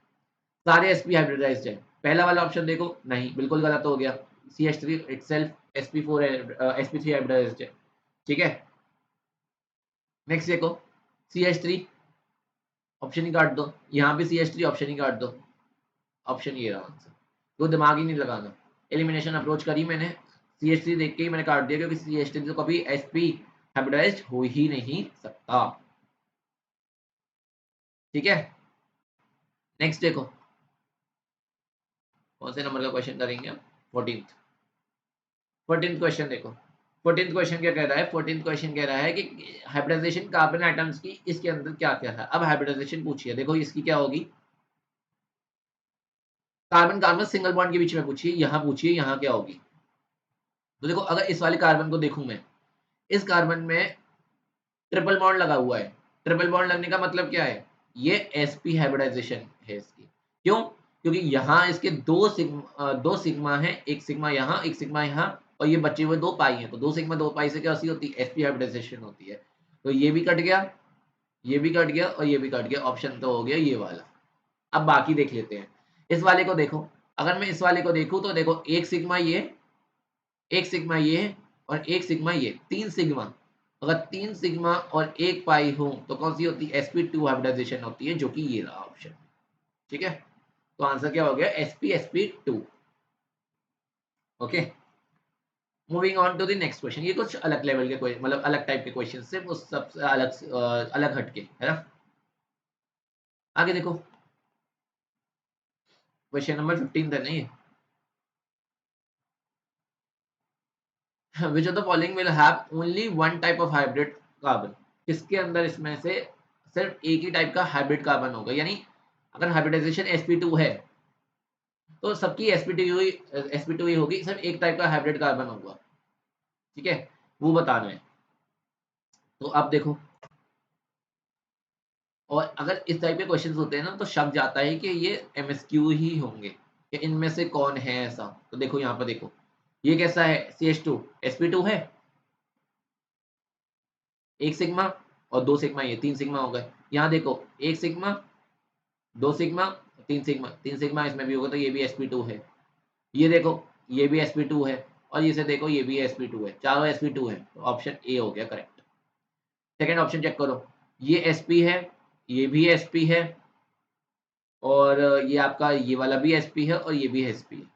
सारे sp हाइब्रिडाइज्ड है, पहला वाला ऑप्शन देखो, नहीं बिल्कुल गलत हो गया। CH3 इटसेल्फ sp4 है, sp3 हाइब्रिडाइज्ड है, ठीक है। नेक्स्ट देखो, CH3 ऑप्शन ही काट दो, यहाँ भी CH3 ऑप्शन ही काट दो। ऑप्शन ये रहा आंसर। तो दिमाग ही नहीं लगाना। एलिमिनेशन अप्रोच करी मैंने, CH3 देख के ही मैंने काट दिया, क्योंकि CH3 तो कभी sp हाइब्रिडाइज्ड हो ही नहीं सकता। ठीक है, नेक्स्ट देखो कौन से नंबर का क्वेश्चन करेंगे हम। 14th 14th क्वेश्चन देखो। 14th क्वेश्चन क्या कह रहा है, 14th क्वेश्चन कह रहा है कि हाइब्रिडाइजेशन कार्बन एटम्स की इसके अंदर क्या क्या है। अब हाइब्रिडाइजेशन पूछिए, देखो इसकी क्या होगी, कार्बन कार्बन सिंगल बॉन्ड के बीच में पूछिए, यहाँ पूछिए यहाँ क्या होगी। तो देखो अगर इस वाले कार्बन को देखूं मैं, इस कार्बन में ट्रिपल बॉन्ड लगा हुआ है। ट्रिपल बॉन्ड लगने का मतलब क्या है, ये sp हाइब्रिडाइजेशन है इसकी। क्यों, क्योंकि यहाँ इसके दो सिग्मा है, एक सिग्मा यहाँ एक सिग्मा यहाँ, और ये बचे हुए दो पाई हैं, तो दो सिग्मा दो पाई से क्या होती है, sp हाइब्रिडाइजेशन होती है। तो ये भी कट गया, ये भी कट गया और ये भी कट गया, ऑप्शन तो हो गया ये वाला। अब बाकी देख लेते हैं। इस वाले को देखो, अगर मैं इस वाले को देखूं तो देखो एक सिग्मा ये, एक सिग्मा ये और एक सिग्मा ये, तीन सिग्मा। अगर तीन सिग्मा और एक पाई हो तो कौन सी होती है, sp2 हाइब्रिडाइजेशन होती है, जो कि ये रहा ऑप्शन। ठीक है, तो आंसर क्या हो गया, sp2। Okay, moving on to the next question. ये कुछ अलग लेवल के क्वेश्चन, मतलब अलग टाइप के क्वेश्चन से, वो सबसे अलग अलग हटके है ना। आगे देखो, क्वेश्चन नंबर 15 है नहीं, which of the following will have only one type of hybrid carbon। किसके अंदर इसमें से सिर्फ एक ही टाइप का हाइब्रिड कार्बन होगा, यानी अगर हाइब्रिडाइजेशन sp2 है तो सबकी sp2 ही होगी, सिर्फ एक टाइप का हाइब्रिड कार्बन होगा। ठीक है, वो बताना है। तो अब देखो, और अगर इस टाइप के क्वेश्चंस होते हैं ना तो शक जाता है कि ये MSQ ही होंगे, कि इनमें से कौन है ऐसा। तो देखो यहाँ पर देखो, ये कैसा है, CH2 sp2 है, एक सिग्मा और दो सिग्मा, ये तीन सिग्मा हो गए। यहाँ देखो एक सिग्मा, दो सिग्मा, तीन सिग्मा, तीन सिग्मा इसमें भी होगा, तो ये भी sp2 है। ये देखो ये भी sp2 है, और इसे देखो ये भी sp2 है, चारों sp2 है, तो ऑप्शन ए हो गया करेक्ट। सेकंड ऑप्शन चेक करो, ये sp है, ये भी sp है, और ये आपका ये वाला भी sp है और ये भी sp है,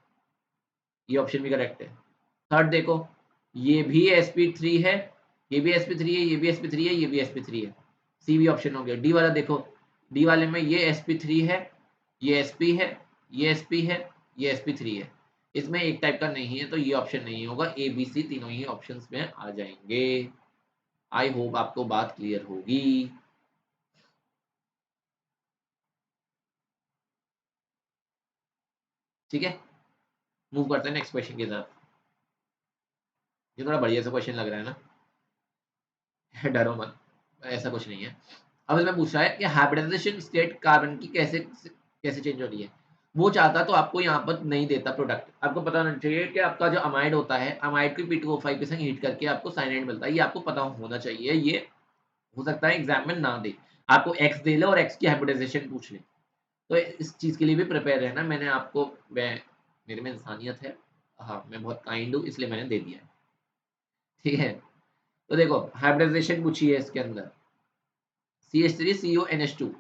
ये ऑप्शन भी करेक्ट है। थर्ड देखो, ये भी sp3 है, ये भी sp3 है, ये भी sp3 है, ये भी sp3 है, सी भी ऑप्शन हो गया। डी वाला देखो, डी वाले में ये sp3 है, ये sp है, ये sp है, ये sp3 है, इसमें एक टाइप का नहीं है, तो ये ऑप्शन नहीं होगा। ए बी सी तीनों ही ऑप्शंस में आ जाएंगे। आई होप आपको बात क्लियर होगी। ठीक है, मूव करते हैं नेक्स्ट क्वेश्चन के साथ। ये थोड़ा बढ़िया सा क्वेश्चन लग रहा है ना डरो मत, ऐसा कुछ नहीं है। अब इसमें पूछ रहा है कि हाइब्रिडाइजेशन स्टेट कार्बन की कैसे कैसे चेंज हो रही है। वो चाहता तो आपको यहाँ पर नहीं देता प्रोडक्ट, आपको पता होना चाहिए कि आपका जो अमाइड होता है, अमाइड को P2O5 के संग हीट करके आपको साइनाइड मिलता है, ये आपको पता होना चाहिए। ये हो सकता है एग्जाम में ना दे, आपको एक्स दे ले और एक्स की हाइब्रिडाइजेशन पूछ ले, तो इस चीज के लिए भी प्रिपेयर रहना। मैंने आपको, मैं मेरे में इंसानियत है, हाँ मैं बहुत काइंड हूँ, इसलिए मैंने दे दिया है। ठीक है, तो देखो हाइब्रिडाइजेशन पूछी है इसके अंदर, CH3CONH2।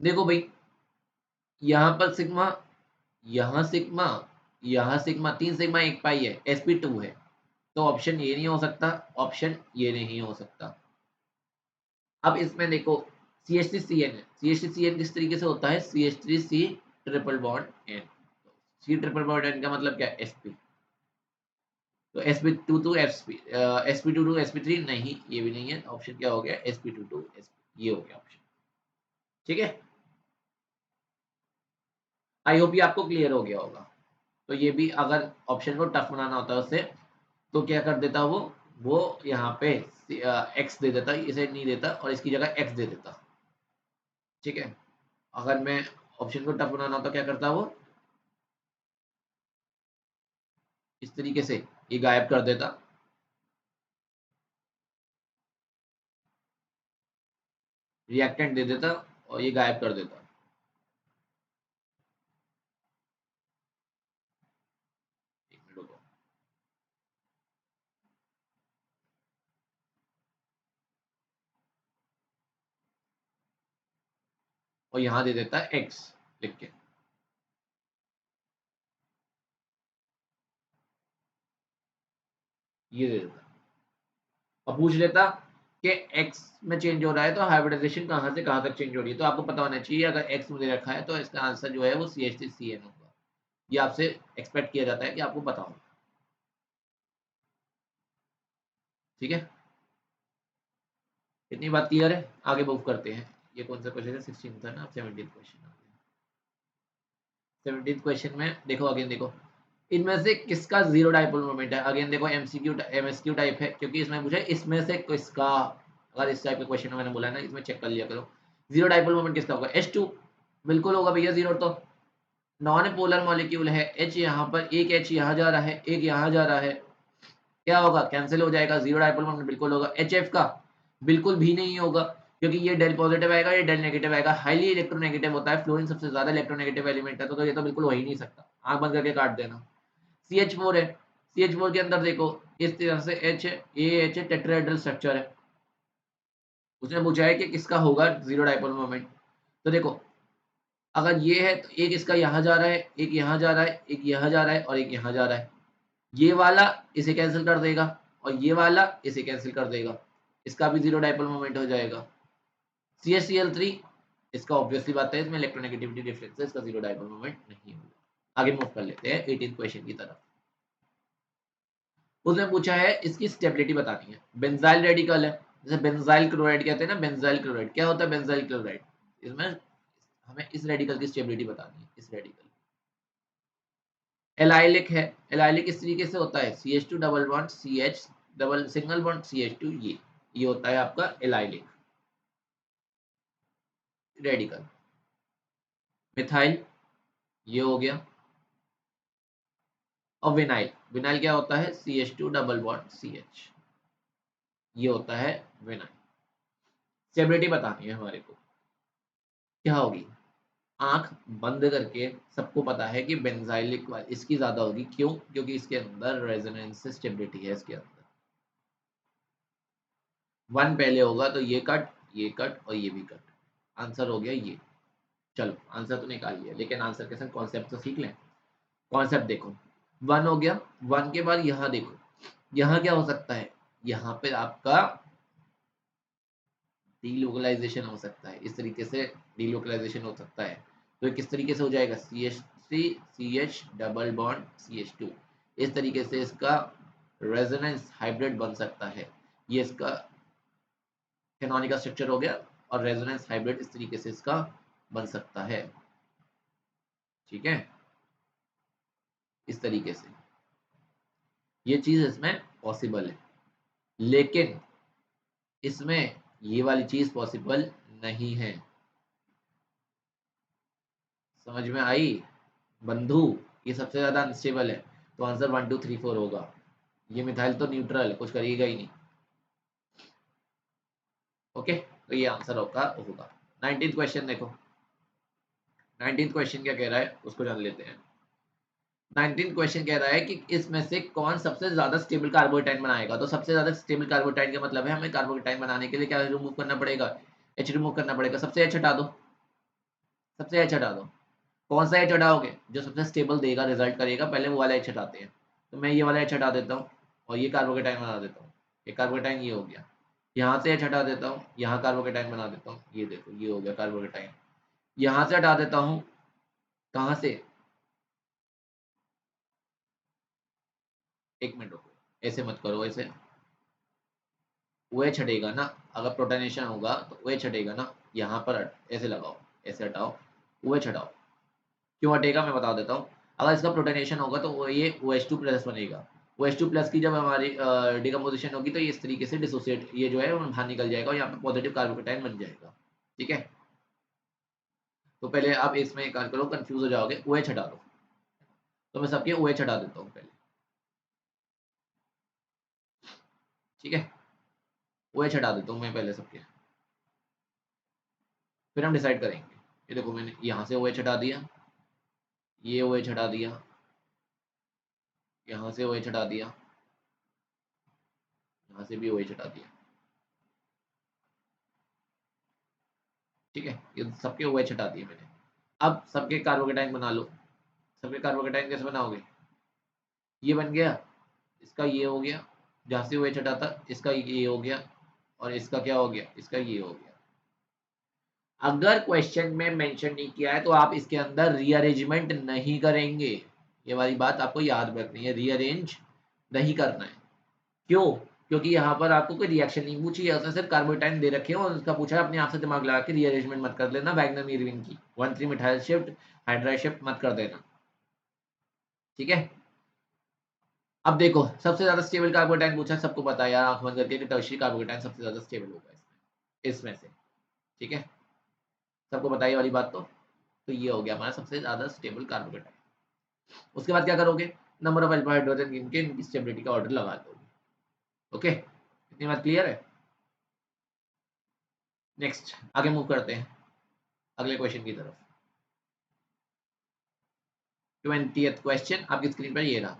देखो भाई, यहाँ पर सिग्मा, यहाँ सिग्मा, यहाँ सिग्मा, तीन सिग्मा एक पाई है, sp2 है, तो ऑप्शन ये नहीं हो सकता, ऑप्शन ये नहीं हो सकता। अब इसमें देखो CH3CN है, CH3CN किस तरीके से होता है, CH3C triple bond N, C triple bond N का मतलब क्या है, sp, तो sp2 to sp2 to sp3 नहीं, ये भी नहीं है, ऑप्शन क्या हो गया, sp2 टू sp, ये हो गया ऑप्शन। ठीक है, आई होप ये आपको क्लियर हो गया होगा। तो ये भी अगर ऑप्शन को टफ बनाना होता है उससे, तो क्या कर देता वो यहाँ पे एक्स दे देता, इसे नहीं देता और इसकी जगह एक्स दे देता। ठीक है, अगर मैं ऑप्शन को टफ बनाना होता क्या करता वो, इस तरीके से ये गायब कर देता, रिएक्टेंट दे देता और ये गायब कर देता। एक मिनट रुको। और यहाँ दे देता है x लिख के। ये दे देता और पूछ लेता कि x में चेंज हो रहा है तो हाइब्रिडाइजेशन कहाँ से कहाँ तक चेंज हो रही है, तो आपको पता होना चाहिए अगर x मुझे रखा है तो इसका आंसर जो है वो CH3CN होगा। ये आपसे एक्सपेक्ट किया जाता है कि आपको पता हो। ठीक है, इतनी बात क्लियर है, आगे मूव करते हैं। ये कौन सा क्वेश्चन है, 16 था ना, 17 क्वेश्चन। 17 क्वेश्चन में देखो, अगेन देखो, इनमें से किसका जीरो डाइपोल मोमेंट है। अगेन देखो MCQ MSQ टाइप है, क्योंकि इसमें पूछा इसमें से किसका, अगर इस टाइप के क्वेश्चन मैंने बोला ना, इसमें चेक कर लिया करो जीरो डाइपोल मोमेंट किसका होगा। H2 बिल्कुल होगा भैया जीरो, तो नॉन पोलर मॉलिक्यूल है, H यहाँ पर, एक H यहाँ जा रहा है, एक यहाँ जा रहा है, क्या होगा, कैंसिल हो जाएगा, जीरो डाइपोल मोमेंट बिल्कुल होगा। HF का बिल्कुल भी नहीं होगा, क्योंकि ये डेल पॉजिटिव आएगा, ये डेल नेगेटिव आएगा, हाईली इलेक्ट्रोनेगेटिव होता है, फ्लोरीन सबसे ज्यादा इलेक्ट्रोनेगेटिव एलिमेंट है, तो ये तो बिल्कुल हो ही नहीं सकता, आंख बंद करके काट देना। CH4 है, CH4 के अंदर देखो इस तरह से H है, ये H टेट्राहेड्रल स्ट्रक्चर है, उसने पूछा है कि किसका होगा जीरो डाइपोल मोमेंट। तो देखो अगर ये है तो एक इसका यहाँ जा रहा है, एक यहाँ जा रहा है, एक यहाँ जा रहा है और एक यहाँ जा रहा है, ये वाला इसे कैंसिल कर देगा और ये वाला इसे कैंसिल कर देगा, इसका भी जीरो डाइपोल मोमेंट हो जाएगा। CH3 इसका ऑब्वियसली बात है, इसमें इलेक्ट्रोनेगेटिविटी डिफरेंस है, इसका जीरो डाइपोल मोमेंट नहीं होगा। आगे मूव कर लेते हैं 18 क्वेश्चन की तरफ। उसने पूछा है इसकी स्टेबिलिटी बतानी है। बेंजाइल रेडिकल है, जैसे बेंजाइल क्लोराइड कहते हैं ना, बेंजाइल क्लोराइड क्या होता है, बेंजाइल क्लोराइड, इसमें हमें इस रेडिकल की स्टेबिलिटी बतानी है। इस रेडिकल एलाइलिक है, एलाइलिक इस तरीके से होता है CH2 double bond CH double single bond CH2, ये होता है आपका एलाइलिक रेडिकल। मिथाइल ये हो गया, और विनाइल, विनाइल क्या होता है CH2 डबल बॉन्ड CH, ये होता है विनाइल। स्टेबिलिटी बतानी है हमारे को, क्या होगी, आंख बंद करके सबको पता है कि बेंजाइलिक वाली इसकी ज्यादा होगी, क्यों, क्योंकि इसके अंदर रेजोनेंस स्टेबिलिटी है, इसके अंदर वन पहले होगा तो ये कट और ये भी कट, आंसर हो गया ये। चलो आंसर तो निकाल लिया, लेकिन आंसर के साथ कॉन्सेप्ट तो सीख लें। कॉन्सेप्ट देखो, वन हो गया, वन के बाद यहाँ देखो, यहाँ क्या हो सकता है, यहाँ पे आपका डीलोकलाइजेशन हो सकता है, इस तरीके से डीलोकलाइजेशन हो सकता है। तो ये किस तरीके से हो जाएगा, CH3 CH double bond CH2, इस तरीके से इसका रेजोनेंस हाइब्रिड बन सकता है। ये इसका कैनोनिकल स्ट्रक्चर हो गया, और रेजोनेंस हाइब्रिड इस तरीके से इसका बन सकता है। ठीक है, इस तरीके से ये चीज इसमें पॉसिबल है, लेकिन इसमें ये वाली चीज पॉसिबल नहीं है। समझ में आई बंधु, ये सबसे ज्यादा अनस्टेबल है, तो आंसर 1 2 3 4 होगा। ये मिथाइल तो न्यूट्रल है, कुछ करेगा ही नहीं। ओके, तो ये आंसर होगा 19th क्वेश्चन देखो, 19th क्वेश्चन क्या कह रहा है उसको जान लेते हैं। 19th क्वेश्चन कह रहा है कि इसमें से कौन सबसे ज्यादा स्टेबल कार्बोटाइन बनाएगा। तो सबसे ज्यादा स्टेबल कार्बोटाइन का मतलब है हमें कार्बोटाइन बनाने के लिए क्या रिमूव करना पड़ेगा, H रिमूव करना पड़ेगा। सबसे H हटा दो, सबसे H हटा दो, कौन सा H हटाओगे, जो सबसे स्टेबल देगा, रिजल्ट करेगा, पहले वो वाला H हटाते हैं। तो मैं ये वाला H हटा देता हूँ और ये कार्बोकेटाइन बना देता हूँ, ये कार्बोकेटाइन ये हो गया। यहाँ से H हटा देता हूँ, यहाँ कार्बोकेटाइन बना देता हूँ, ये देखो ये हो गया कार्बोकेटाइन। यहाँ से हटा देता हूँ, कहाँ से, एक मिनट रुको, ऐसे मत करो, ऐसे OH हटेगा ना, अगर प्रोटोनेशन होगा तो OH हटेगा ना, यहाँ पर ऐसे लगाओ, ऐसे हटाओ, OH हटाओ। क्यों हटेगा मैं बता देता हूँ, अगर इसका प्रोटोनेशन होगा तो वो ये OH2 प्लस बनेगा, OH2 प्लस की जब हमारी डिकम्पोजिशन होगी तो ये इस तरीके से डिसोसिएट, ये जो है वो बाहर निकल जाएगा और यहाँ पे पॉजिटिव कार्बोकेटाइन बन जाएगा। ठीक है, तो पहले आप इसमें एक कार्य करो, कंफ्यूज हो जाओगे, OH हटा दो, तो मैं सबके OH हटा देता हूँ पहले। ठीक है, OH हटा देता हूँ मैं पहले सबके, फिर हम डिसाइड करेंगे। ये देखो मैंने यहाँ से OH हटा दिया, ये OH हटा दिया, यहाँ से OH हटा दिया, यहाँ से भी OH हटा दिया। ठीक है, ये सबके OH हटा दिए मैंने। अब सबके कार्बोकेटाइन बना लो। सबके कार्बोकेटाइन कैसे बनाओगे? ये बन गया, इसका ये हो गया, जहाँ से OH हटा था इसका ये हो गया, और इसका क्या हो गया? इसका ये हो गया। अगर क्वेश्चन में मेंशन नहीं किया है तो आप इसके अंदर रीअरेंजमेंट नहीं करेंगे। ये वाली बात आपको याद रखनी है, रीअरेंज नहीं करना है। क्यों? क्योंकि यहाँ पर आपको कोई रिएक्शन नहीं पूछी है, उसने सिर्फ कार्बोटाइन दे रखे हैं और उसका पूछा है, अपने आप से दिमाग लगा के रीअरेंजमेंट मत कर लेना वैगनर इरविन की 1,3 मिथाइल शिफ्ट हाइड्राइड शिफ्ट मत कर देना। ठीक है, अब देखो सबसे ज्यादा स्टेबल कार्बोटाइन पूछा है, सबको पता है यार आंख बंद करके कि टर्शियरी कार्बोटाइन सबसे ज्यादा स्टेबल होगा इसमें से। ठीक है, सबको बताइए वाली बात। तो ये हो गया हमारा सबसे ज्यादा स्टेबल कार्बोकेटाइन। उसके बाद क्या करोगे? नंबर ऑफ अल्फा हाइड्रोजन गिन के इनकी स्टेबिलिटी का ऑर्डर लगा दोगे। ओके, इतनी बात क्लियर है? नेक्स्ट आगे मूव करते हैं अगले क्वेश्चन की तरफ। 20th क्वेश्चन आपकी स्क्रीन पर ये रहा।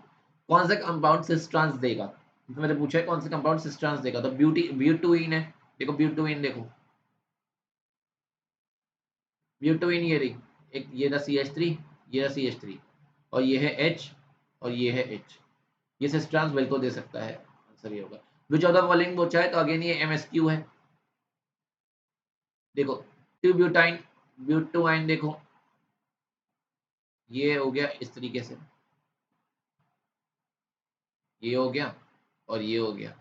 कौन सा कंपाउंड सिस ट्रांस देगा? तो मैंने पूछा है कौन सा कंपाउंड सिस ट्रांस देगा, तो ब्यूटुइन है। देखो ब्यूटुइन, देखो ब्यूटुइन, ये रही एक, ये रहा CH3, ये रहा CH3, और ये है H, और ये है H। ये सिस ट्रांस बिल्कुल दे सकता है, आंसर ये होगा। विच ऑफ द फॉलोइंग पूछा है, तो अगेन ये MSQ है। देखो टू ब्यूटाइन, ब्यूटुआइन, देखो ये हो गया इस तरीके से, ये हो गया और ये हो गया।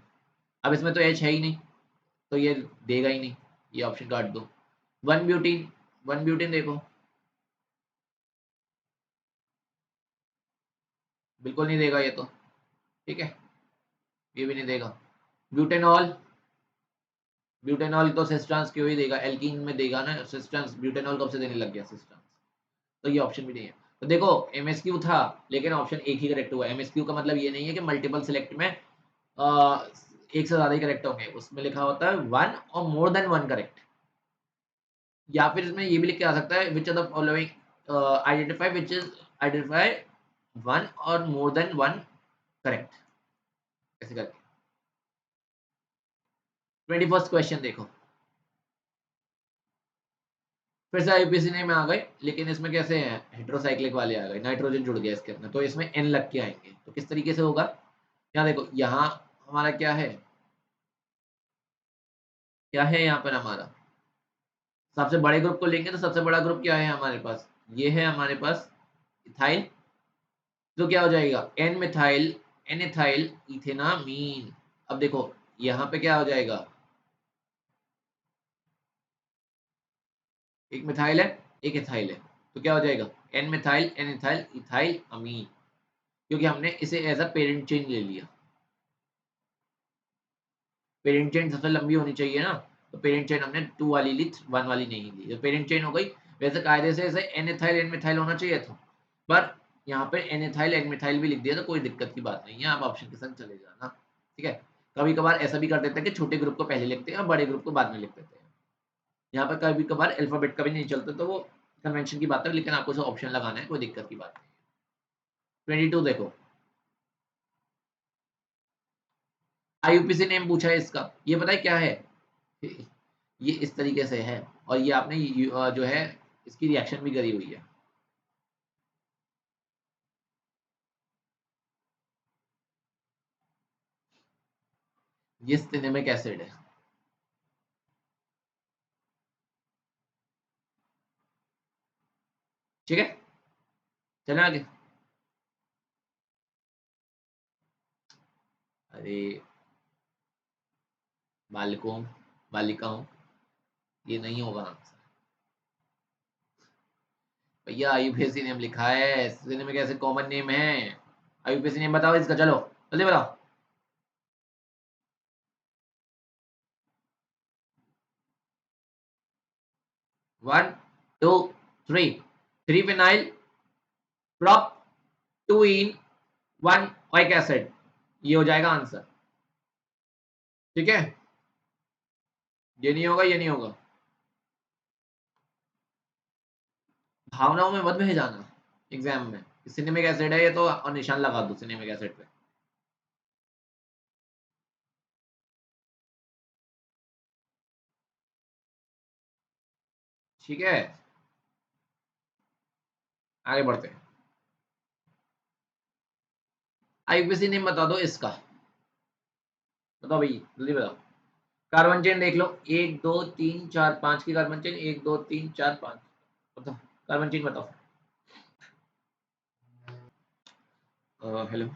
अब इसमें तो H है ही नहीं, तो ये देगा ही नहीं, ये ऑप्शन काट दो। वन ब्यूटीन, वन ब्यूटीन देखो, बिल्कुल नहीं देगा ये तो। ठीक है, ये भी नहीं देगा। ब्यूटेनॉल, ब्यूटेनॉल तो सिस्ट्रांस क्यों ही देगा, एल्कीन में देगा ना सिस्ट्रांस, ब्यूटेनॉल कब से देने लग गया सिस्ट्रांस, तो ये ऑप्शन भी नहीं है। तो देखो MSQ था, लेकिन ऑप्शन एक ही करेक्ट हुआ। MSQ का मतलब ये नहीं है कि मल्टीपल सिलेक्ट में एक से ज्यादा ही करेक्ट होंगे, उसमें लिखा होता है वन और मोर देन वन करेक्ट। या फिर इसमें ये भी लिख के आ सकता है which are the following identify which is identify one और मोर देन वन करेक्ट, ऐसे करके। 21st क्वेश्चन देखो, फिर से IUPAC में आ गए, लेकिन इसमें कैसे हैं, हेट्रोसाइक्लिक वाले आ गए, नाइट्रोजन जुड़ गया इसके अंदर, तो इसमें N लग के आएंगे। तो किस तरीके से होगा? यहाँ देखो, यहाँ हमारा क्या है, क्या है यहाँ पर हमारा, सबसे बड़े ग्रुप को लेंगे तो सबसे बड़ा ग्रुप क्या है हमारे पास, ये है हमारे पास इथाइल। तो क्या हो जाएगा, एन मिथाइल, एन इथाइल इथेनामीन। अब देखो यहाँ पे क्या हो जाएगा, एक मिथाइल है, एक इथाइल है, तो क्या हो जाएगा, N methyl N ethyl ethyl amine, क्योंकि हमने इसे एज अ पेरेंट चेन ले लिया। पेरेंट चेन सबसे लंबी होनी चाहिए ना, तो पेरेंट चेन हमने 2 वाली ली, 1 वाली नहीं ली, तो पेरेंट चेन हो गई। वैसे कायदे से ऐसे एन इथाइल एन मिथाइल होना चाहिए था, पर यहाँ पे एन इथाइल एन मिथाइल भी लिख दिया, तो कोई दिक्कत की बात नहीं है, आप ऑप्शन के साथ चले जाना। ठीक है, कभी कभार ऐसा भी कर देते हैं कि छोटे ग्रुप को पहले लिखते हैं और बड़े ग्रुप को बाद में लिख देते हैं। यहाँ पर कभी कभार अल्फाबेट का भी नहीं चलता, तो वो कन्वेंशन की बात है, लेकिन आपको जो ऑप्शन लगाना है कोई दिक्कत की बात नहीं। 22 देखो, IUPAC नेम पूछा है इसका, ये पता है क्या है, ये इस तरीके से है, और ये आपने जो है इसकी रिएक्शन भी करी हुई है। ये सिनेमिक एसिड है। ठीक है, चलें आगे। अरे बालकों, बालिकाओं, ये नहीं होगा आंसर। भैया IUPAC नेम लिखा है, सिनेमिक एसिड कॉमन नेम है। IUPAC नेम बताओ इसका, चलो जल्दी बताओ। 1 2 3, 3 फिनाइल प्रोप 2 इन 1 ओइक एसिड, ये हो जाएगा आंसर। ठीक है, ये नहीं होगा, ये नहीं होगा, भावनाओं में मत बह जाना एग्जाम में। सिनेमिक एसिड है ये तो, और निशान लगा दो सिनेमिक एसिड पे। ठीक है, आगे बढ़ते हैं। आईयूपीएसी नेम बता दो इसका, बताओ भाई जल्दी बताओ। कार्बन चेन देख लो, 1 2 3 4 5 की कार्बन चेन, 1 2 3 4 5, बताओ कार्बन चेन बताओ। हेलो,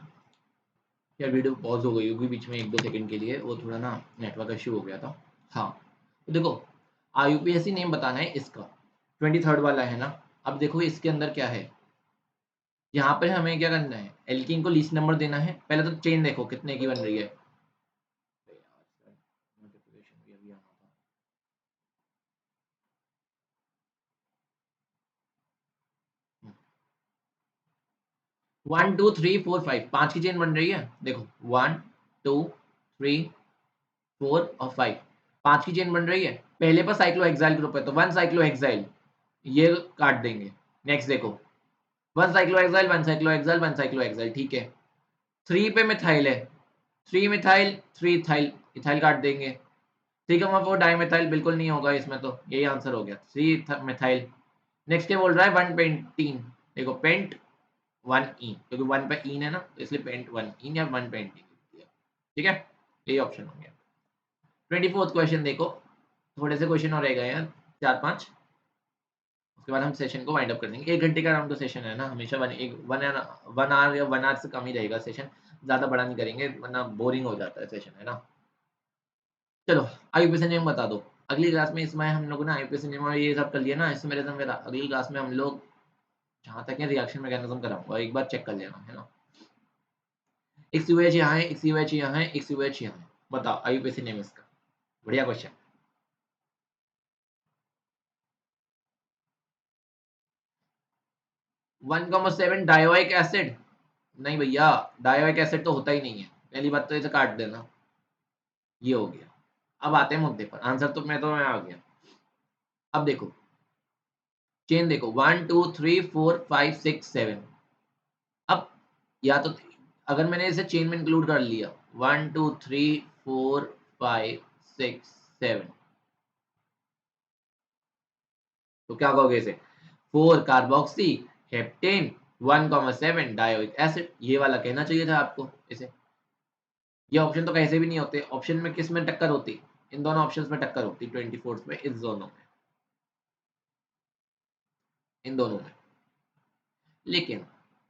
यार वीडियो पॉज हो गई होगी बीच में 1 2 सेकंड के लिए, वो थोड़ा ना नेटवर्क इशू हो गया था। हाँ, तो देखो आईयूपीएसी नेम बताना है इसका, 23rd वाला है ना। अब देखो इसके अंदर क्या है, यहाँ पर हमें क्या करना है, एल्कीन को लीस्ट नंबर देना है। पहले तो चेन देखो कितने की बन रही है। नोटिफिकेशन भी अभी आना था। 1 2 3 4 5, 5 की चेन बन रही है। देखो 1 2 3 4 और 5, 5 की चेन बन रही है। पहले पर साइक्लोहेक्साइल ग्रुप है तो 1 साइक्लोहेक्साइल, ये काट देंगे। नेक्स्ट देखो 1 साइक्लोहेक्साइल 1 साइक्लोहेक्साइल 1 साइक्लोहेक्साइल, ठीक है। 3 पे मिथाइल है, 3 मिथाइल 3 इथाइल, इथाइल काट देंगे। 3,4 डाइमिथाइल बिल्कुल नहीं होगा इसमें, तो यही आंसर हो गया 3 मिथाइल। नेक्स्ट क्या बोल रहा है, 1 पेंटीन। देखो पेंट 1 ईन, क्योंकि 1 पे ईन है ना, तो इसलिए पेंट 1 ईन या 1 पेंटीन लिख दिया। ठीक है, यही ऑप्शन हो गया। 24th क्वेश्चन देखो, थोड़े से क्वेश्चन और रह गए हैं 4 5, उसके बाद हम सेशन को वाइंड अप कर देंगे। 1 घंटे का राउंड का सेशन है ना, हमेशा 1 आवर या 1 आवर से कम ही रहेगा सेशन, ज़्यादा बड़ा नहीं करेंगे वरना बोरिंग हो जाता है सेशन, है ना। चलो आईयूपीएसी नेम बता दो। अगली क्लास में इसमें हम लोग ना आईयूपीएसी नेम और ये सब कर लिया ना, इससे मेरे संग मेरा अगली क्लास में हम लोग जहाँ तक है रिएक्शन मैकेनिज्म कराऊंगा, एक बार चेक कर लेना, है ना। एक सीओएच यहाँ है, एक सीओएच यहाँ है, एक सीओएच यहाँ है, बताओ आईयूपीएसी नेम इसका। बढ़िया क्वेश्चन। 1,7 डायोइक एसिड, नहीं भैया, डायोइक एसिड तो होता ही नहीं है, पहली बात तो इसे काट देना। ये हो गया। अब आते हैं मुद्दे पर, आंसर तो मैं आ गया। अब देखो चेन देखो 1 2 3 4 5 6 7। अब या तो अगर मैंने इसे चेन में इंक्लूड कर लिया 1 2 3 4 5 6 7, तो क्या कहोगे इसे, 4 कार्बोक्सी हेप्टेन 1,7 डायोइक एसिड, ये वाला कहना चाहिए था आपको इसे। ये ऑप्शन तो कैसे भी नहीं होते, ऑप्शन में किस में टक्कर होती, इन दोनों ऑप्शंस में टक्कर होती 24th में, इस दोनों में, इन दोनों में। लेकिन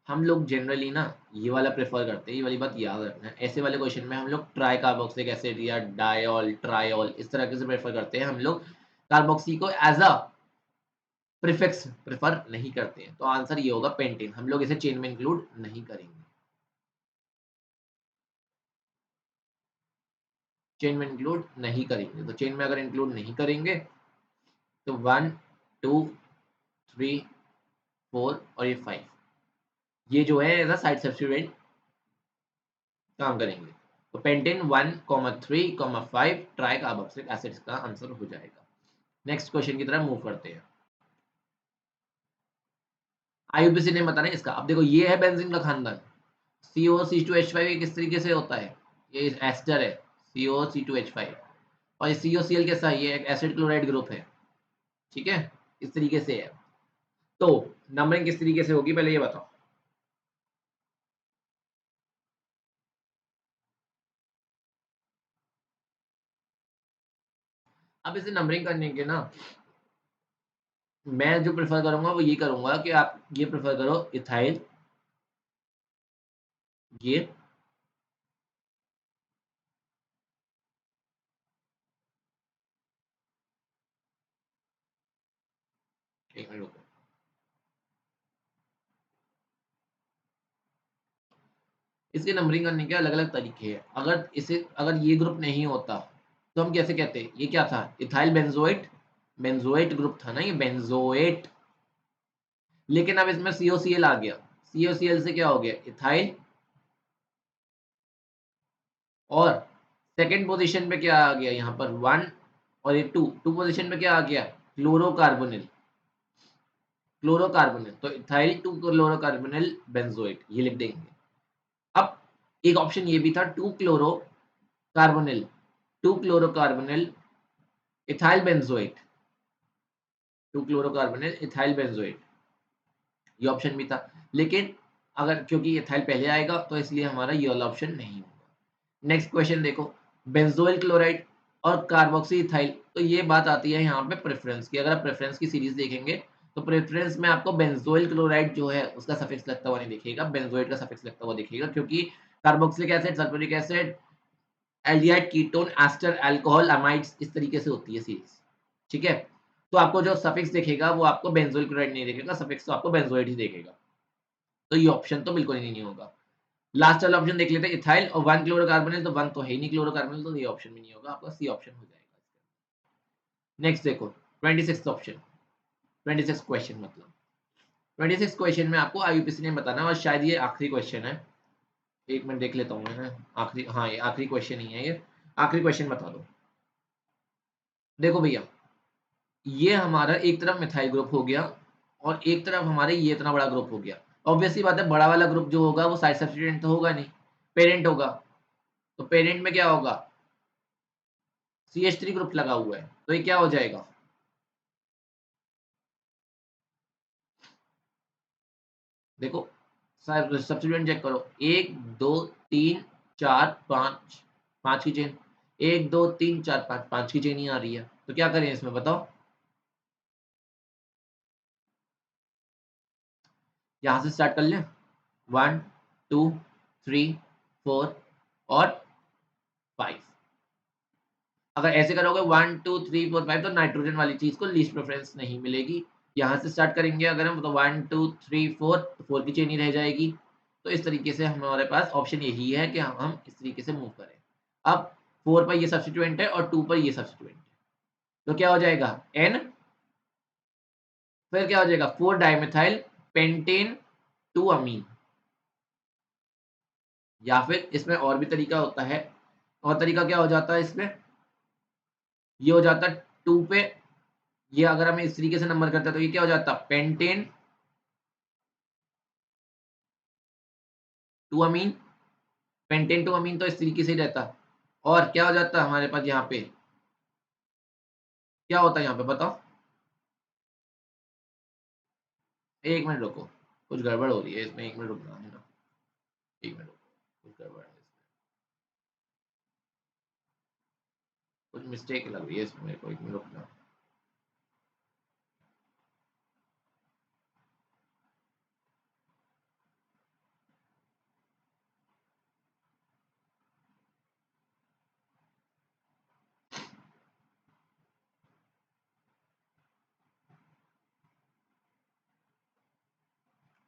हम लोग जनरली ना ये वाला प्रेफर करते हैं, ये वाली बात याद रखना है, ऐसे वाले क्वेश्चन में हम लोग ट्राई कार्बोक्सिलिक एसिड या डायोल ट्रायोल इस तरह से प्रेफर करते हैं, हम लोग कार्बोक्सी को एज अ प्रीफिक्स प्रेफर नहीं करते हैं। तो आंसर ये होगा पेंटेन, हम लोग इसे चेन में इंक्लूड नहीं करेंगे, चेन में इंक्लूड नहीं करेंगे। तो चेन में अगर इंक्लूड नहीं करेंगे तो 1 2 3 4 और ये 5, ये जो है एज अ साइड सब्स्टिट्यूएंट काम करेंगे। तो पेंटेन 1,3,5 ट्राई कार्बोक्सिलिक एसिड का आंसर हो जाएगा। नेक्स्ट क्वेश्चन की तरफ मूव करते हैं। आईयूपीएसी नेम बताना है इसका। अब देखो ये है बेंजीन का खानदान, COC2H5 ये किस तरीके से होता है, ये एस्टर है COC2H5, और ये COCl कैसा है, ये एक एसिड क्लोराइड ग्रुप है, ठीक है, इस तरीके से है। तो नंबरिंग किस तरीके से होगी पहले ये बताओ। अब इसे नंबरिंग करने के ना, मैं जो प्रेफर करूंगा वो ये करूंगा कि आप ये प्रेफर करो इथाइल, ये एक मिनट रुको। इसके नंबरिंग करने के अलग अलग तरीके हैं। अगर ये ग्रुप नहीं होता तो हम कैसे कहते हैं, ये क्या था, इथाइल बेंजोएट, बेंजोएट ग्रुप था ना ये, बेंजोएट। लेकिन अब इसमें COCl आ गया, COCl से क्या हो गया, इथाइल, और सेकंड पोजीशन पे क्या आ गया यहाँ पर 1, और ये 2, 2 पोजीशन पे क्या आ गया, क्लोरोकार्बोनिल, क्लोरोकार्बोनिल, तो इथाइल 2 क्लोरोकार्बोनिल बेंजोएट, ये लिख देंगे। अब एक ऑप्शन ये भी था 2 क्लोरोकार्बोनिल, 2 क्लोरोकार्बोनिल इथाइल बेंजोएट, 2 क्लोरोकार्बोनिल इथाइल बेंजोएट, ये ऑप्शन भी था, लेकिन अगर क्योंकि इथाइल पहले आएगा तो इसलिए हमारा ये वाला ऑप्शन नहीं होगा। नेक्स्ट क्वेश्चन देखो, बेंजोइल क्लोराइड और कार्बोक्सी इथाइल, तो ये बात आती है यहाँ पे प्रेफरेंस की। अगर आप प्रेफरेंस की सीरीज देखेंगे तो प्रेफरेंस में आपको बेंजोइल क्लोराइड जो है उसका सफिक्स लगता हुआ नहीं दिखेगा, बेंजोइड का सफिक्स लगता हुआ दिखेगा, क्योंकि carboxylic acid, sulphuric acid, aldehyde, ketone, ester, alcohol, amides, इस तरीके से होती है सीरीज। ठीक है, तो आपको जो सफिक्स दिखेगा वो आपको बेंजोइल क्लोराइड नहीं दिखेगा, सफिक्स तो आपको बेंजोइड ही दिखेगा। तो ये ऑप्शन तो बिल्कुल ही नहीं होगा। लास्ट वाला ऑप्शन देख लेते हैं, इथाइल और 1 क्लोरोकार्बोनिल, तो 1 तो है ही नहीं क्लोरोकार्बोनिल, तो ये ऑप्शन भी नहीं होगा, आपका सी ऑप्शन हो जाएगा। नेक्स्ट देखो 26th ऑप्शन, 26 क्वेश्चन मतलब 26 क्वेश्चन में आपको आईयूपीसी नेम बताना है और शायद ये आखिरी क्वेश्चन है। एक मिनट देख लेता हूँ मैं ना, आखिरी, हाँ ये आखिरी क्वेश्चन ही है, ये आखिरी क्वेश्चन बता दो। देखो भैया, ये हमारा एक तरफ मिथाइल ग्रुप हो गया और एक तरफ हमारे ये इतना बड़ा ग्रुप हो गया। ऑब्वियसली बात है, बड़ा वाला ग्रुप जो होगा वो साइड सब्स्टिट्यूएंट तो होगा नहीं, पेरेंट होगा। तो पेरेंट में क्या होगा, CH3 ग्रुप लगा हुआ है, तो ये क्या हो जाएगा, देखो सब्स्टिट्यूएंट चेक करो, 1 2 3 4 5, 5 की चेन, 1 2 3 4 5, 5 की चेन ही आ रही है, तो क्या करें इसमें बताओ। यहाँ से स्टार्ट कर लें, 1 2 3 4 और 5। अगर ऐसे करोगे 1 2 3 4 5, तो नाइट्रोजन वाली चीज को लीस्ट प्रेफरेंस नहीं मिलेगी। यहाँ से स्टार्ट करेंगे अगर हम, तो 1 2 3 4, तो 4 की चेन ही रह जाएगी। तो इस तरीके से हमारे पास ऑप्शन यही है कि हम इस तरीके से मूव करें। अब 4 पर ये सब्स्टिट्यूएंट है और 2 पर ये सब्स्टिट्यूएंट है, तो क्या हो जाएगा N, फिर क्या हो जाएगा 4 डाइमेथाइल पेंटेन 2 अमीन। या फिर इसमें और भी तरीका होता है, और तरीका क्या हो जाता है इसमें, ये हो जाता है 2 पे, ये अगर हम इस तरीके से नंबर करते हैं तो ये क्या हो जाता है पेंटेन 2 अमीन, पेंटेन 2 अमीन, तो इस तरीके से ही रहता। और क्या हो जाता है हमारे पास यहाँ पे, क्या होता है यहाँ पे बताओ, एक मिनट रुको, कुछ गड़बड़ हो रही है इसमें, एक मिनट रुकना है ना, एक मिनट रुको, कुछ गड़बड़ है इसमें, कुछ मिस्टेक लग रही है इसमें मेरे को, एक मिनट रुकना।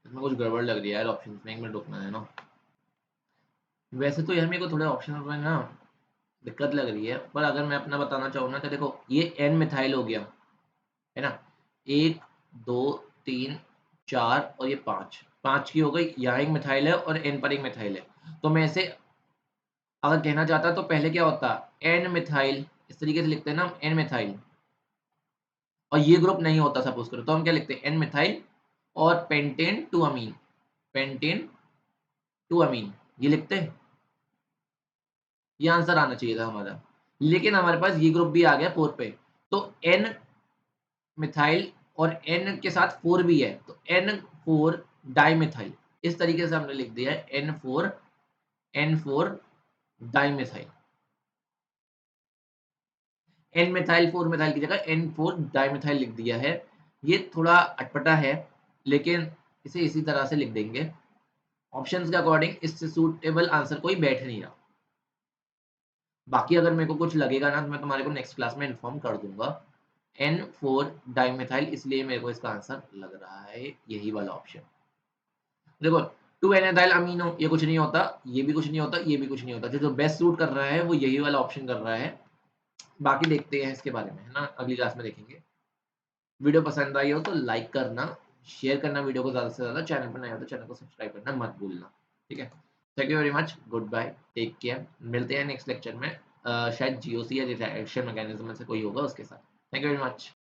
इसमें कुछ गड़बड़ लग रही है यार ऑप्शन में, एक मिनट रुकना है ना। वैसे तो यार मेरे को थोड़े ऑप्शन में ना दिक्कत लग रही है, पर अगर मैं अपना बताना चाहूँ ना, तो देखो ये एन मिथाइल हो गया है ना, 1 2 3 4 और ये 5, 5 की हो गई, यहाँ एक मिथाइल है और एन पर एक मिथाइल है। तो मैं इसे अगर कहना चाहता तो पहले क्या होता, एन मिथाइल, इस तरीके से लिखते हैं ना हम, एन मिथाइल, और ये ग्रुप नहीं होता सपोज करो, तो हम क्या लिखते हैं एन मिथाइल और पेंटेन 2 अमीन, पेंटेन 2 अमीन, ये लिखते हैं। ये आंसर आना चाहिए था हमारा, लेकिन हमारे पास ये ग्रुप भी आ गया 4 पे, तो एन मिथाइल और एन के साथ 4 भी है, तो N4 डाइमिथाइल, इस तरीके से हमने लिख दिया है N4 dimethyl, N methyl 4 methyl की जगह N4 डाइमिथाइल लिख दिया है। ये थोड़ा अटपटा है, लेकिन इसे इसी तरह से लिख देंगे। ऑप्शंस के अकॉर्डिंग इससे सूटेबल आंसर कोई बैठ नहीं रहा। बाकी अगर मेरे को कुछ लगेगा ना, तो मैं तुम्हारे को नेक्स्ट क्लास में इन्फॉर्म कर दूंगा। N4 डाइमिथाइल, इसलिए मेरे को इसका आंसर लग रहा है यही वाला ऑप्शन। देखो 2 एनाइल अमीनो, ये कुछ नहीं होता, ये भी कुछ नहीं होता, ये भी कुछ नहीं होता, जो बेस्ट सूट कर रहा है वो यही वाला ऑप्शन कर रहा है। बाकी देखते हैं इसके बारे में, है ना, अगली क्लास में देखेंगे। वीडियो पसंद आई हो तो लाइक करना, शेयर करना वीडियो को ज़्यादा से ज़्यादा, चैनल पर नया हो तो चैनल को सब्सक्राइब करना मत भूलना। ठीक है, thank you very much, good bye, take care, मिलते हैं नेक्स्ट लेक्चर में। शायद जीओसी या रिएक्शन मैकेनिज्म में से कोई होगा उसके साथ। Thank you very much.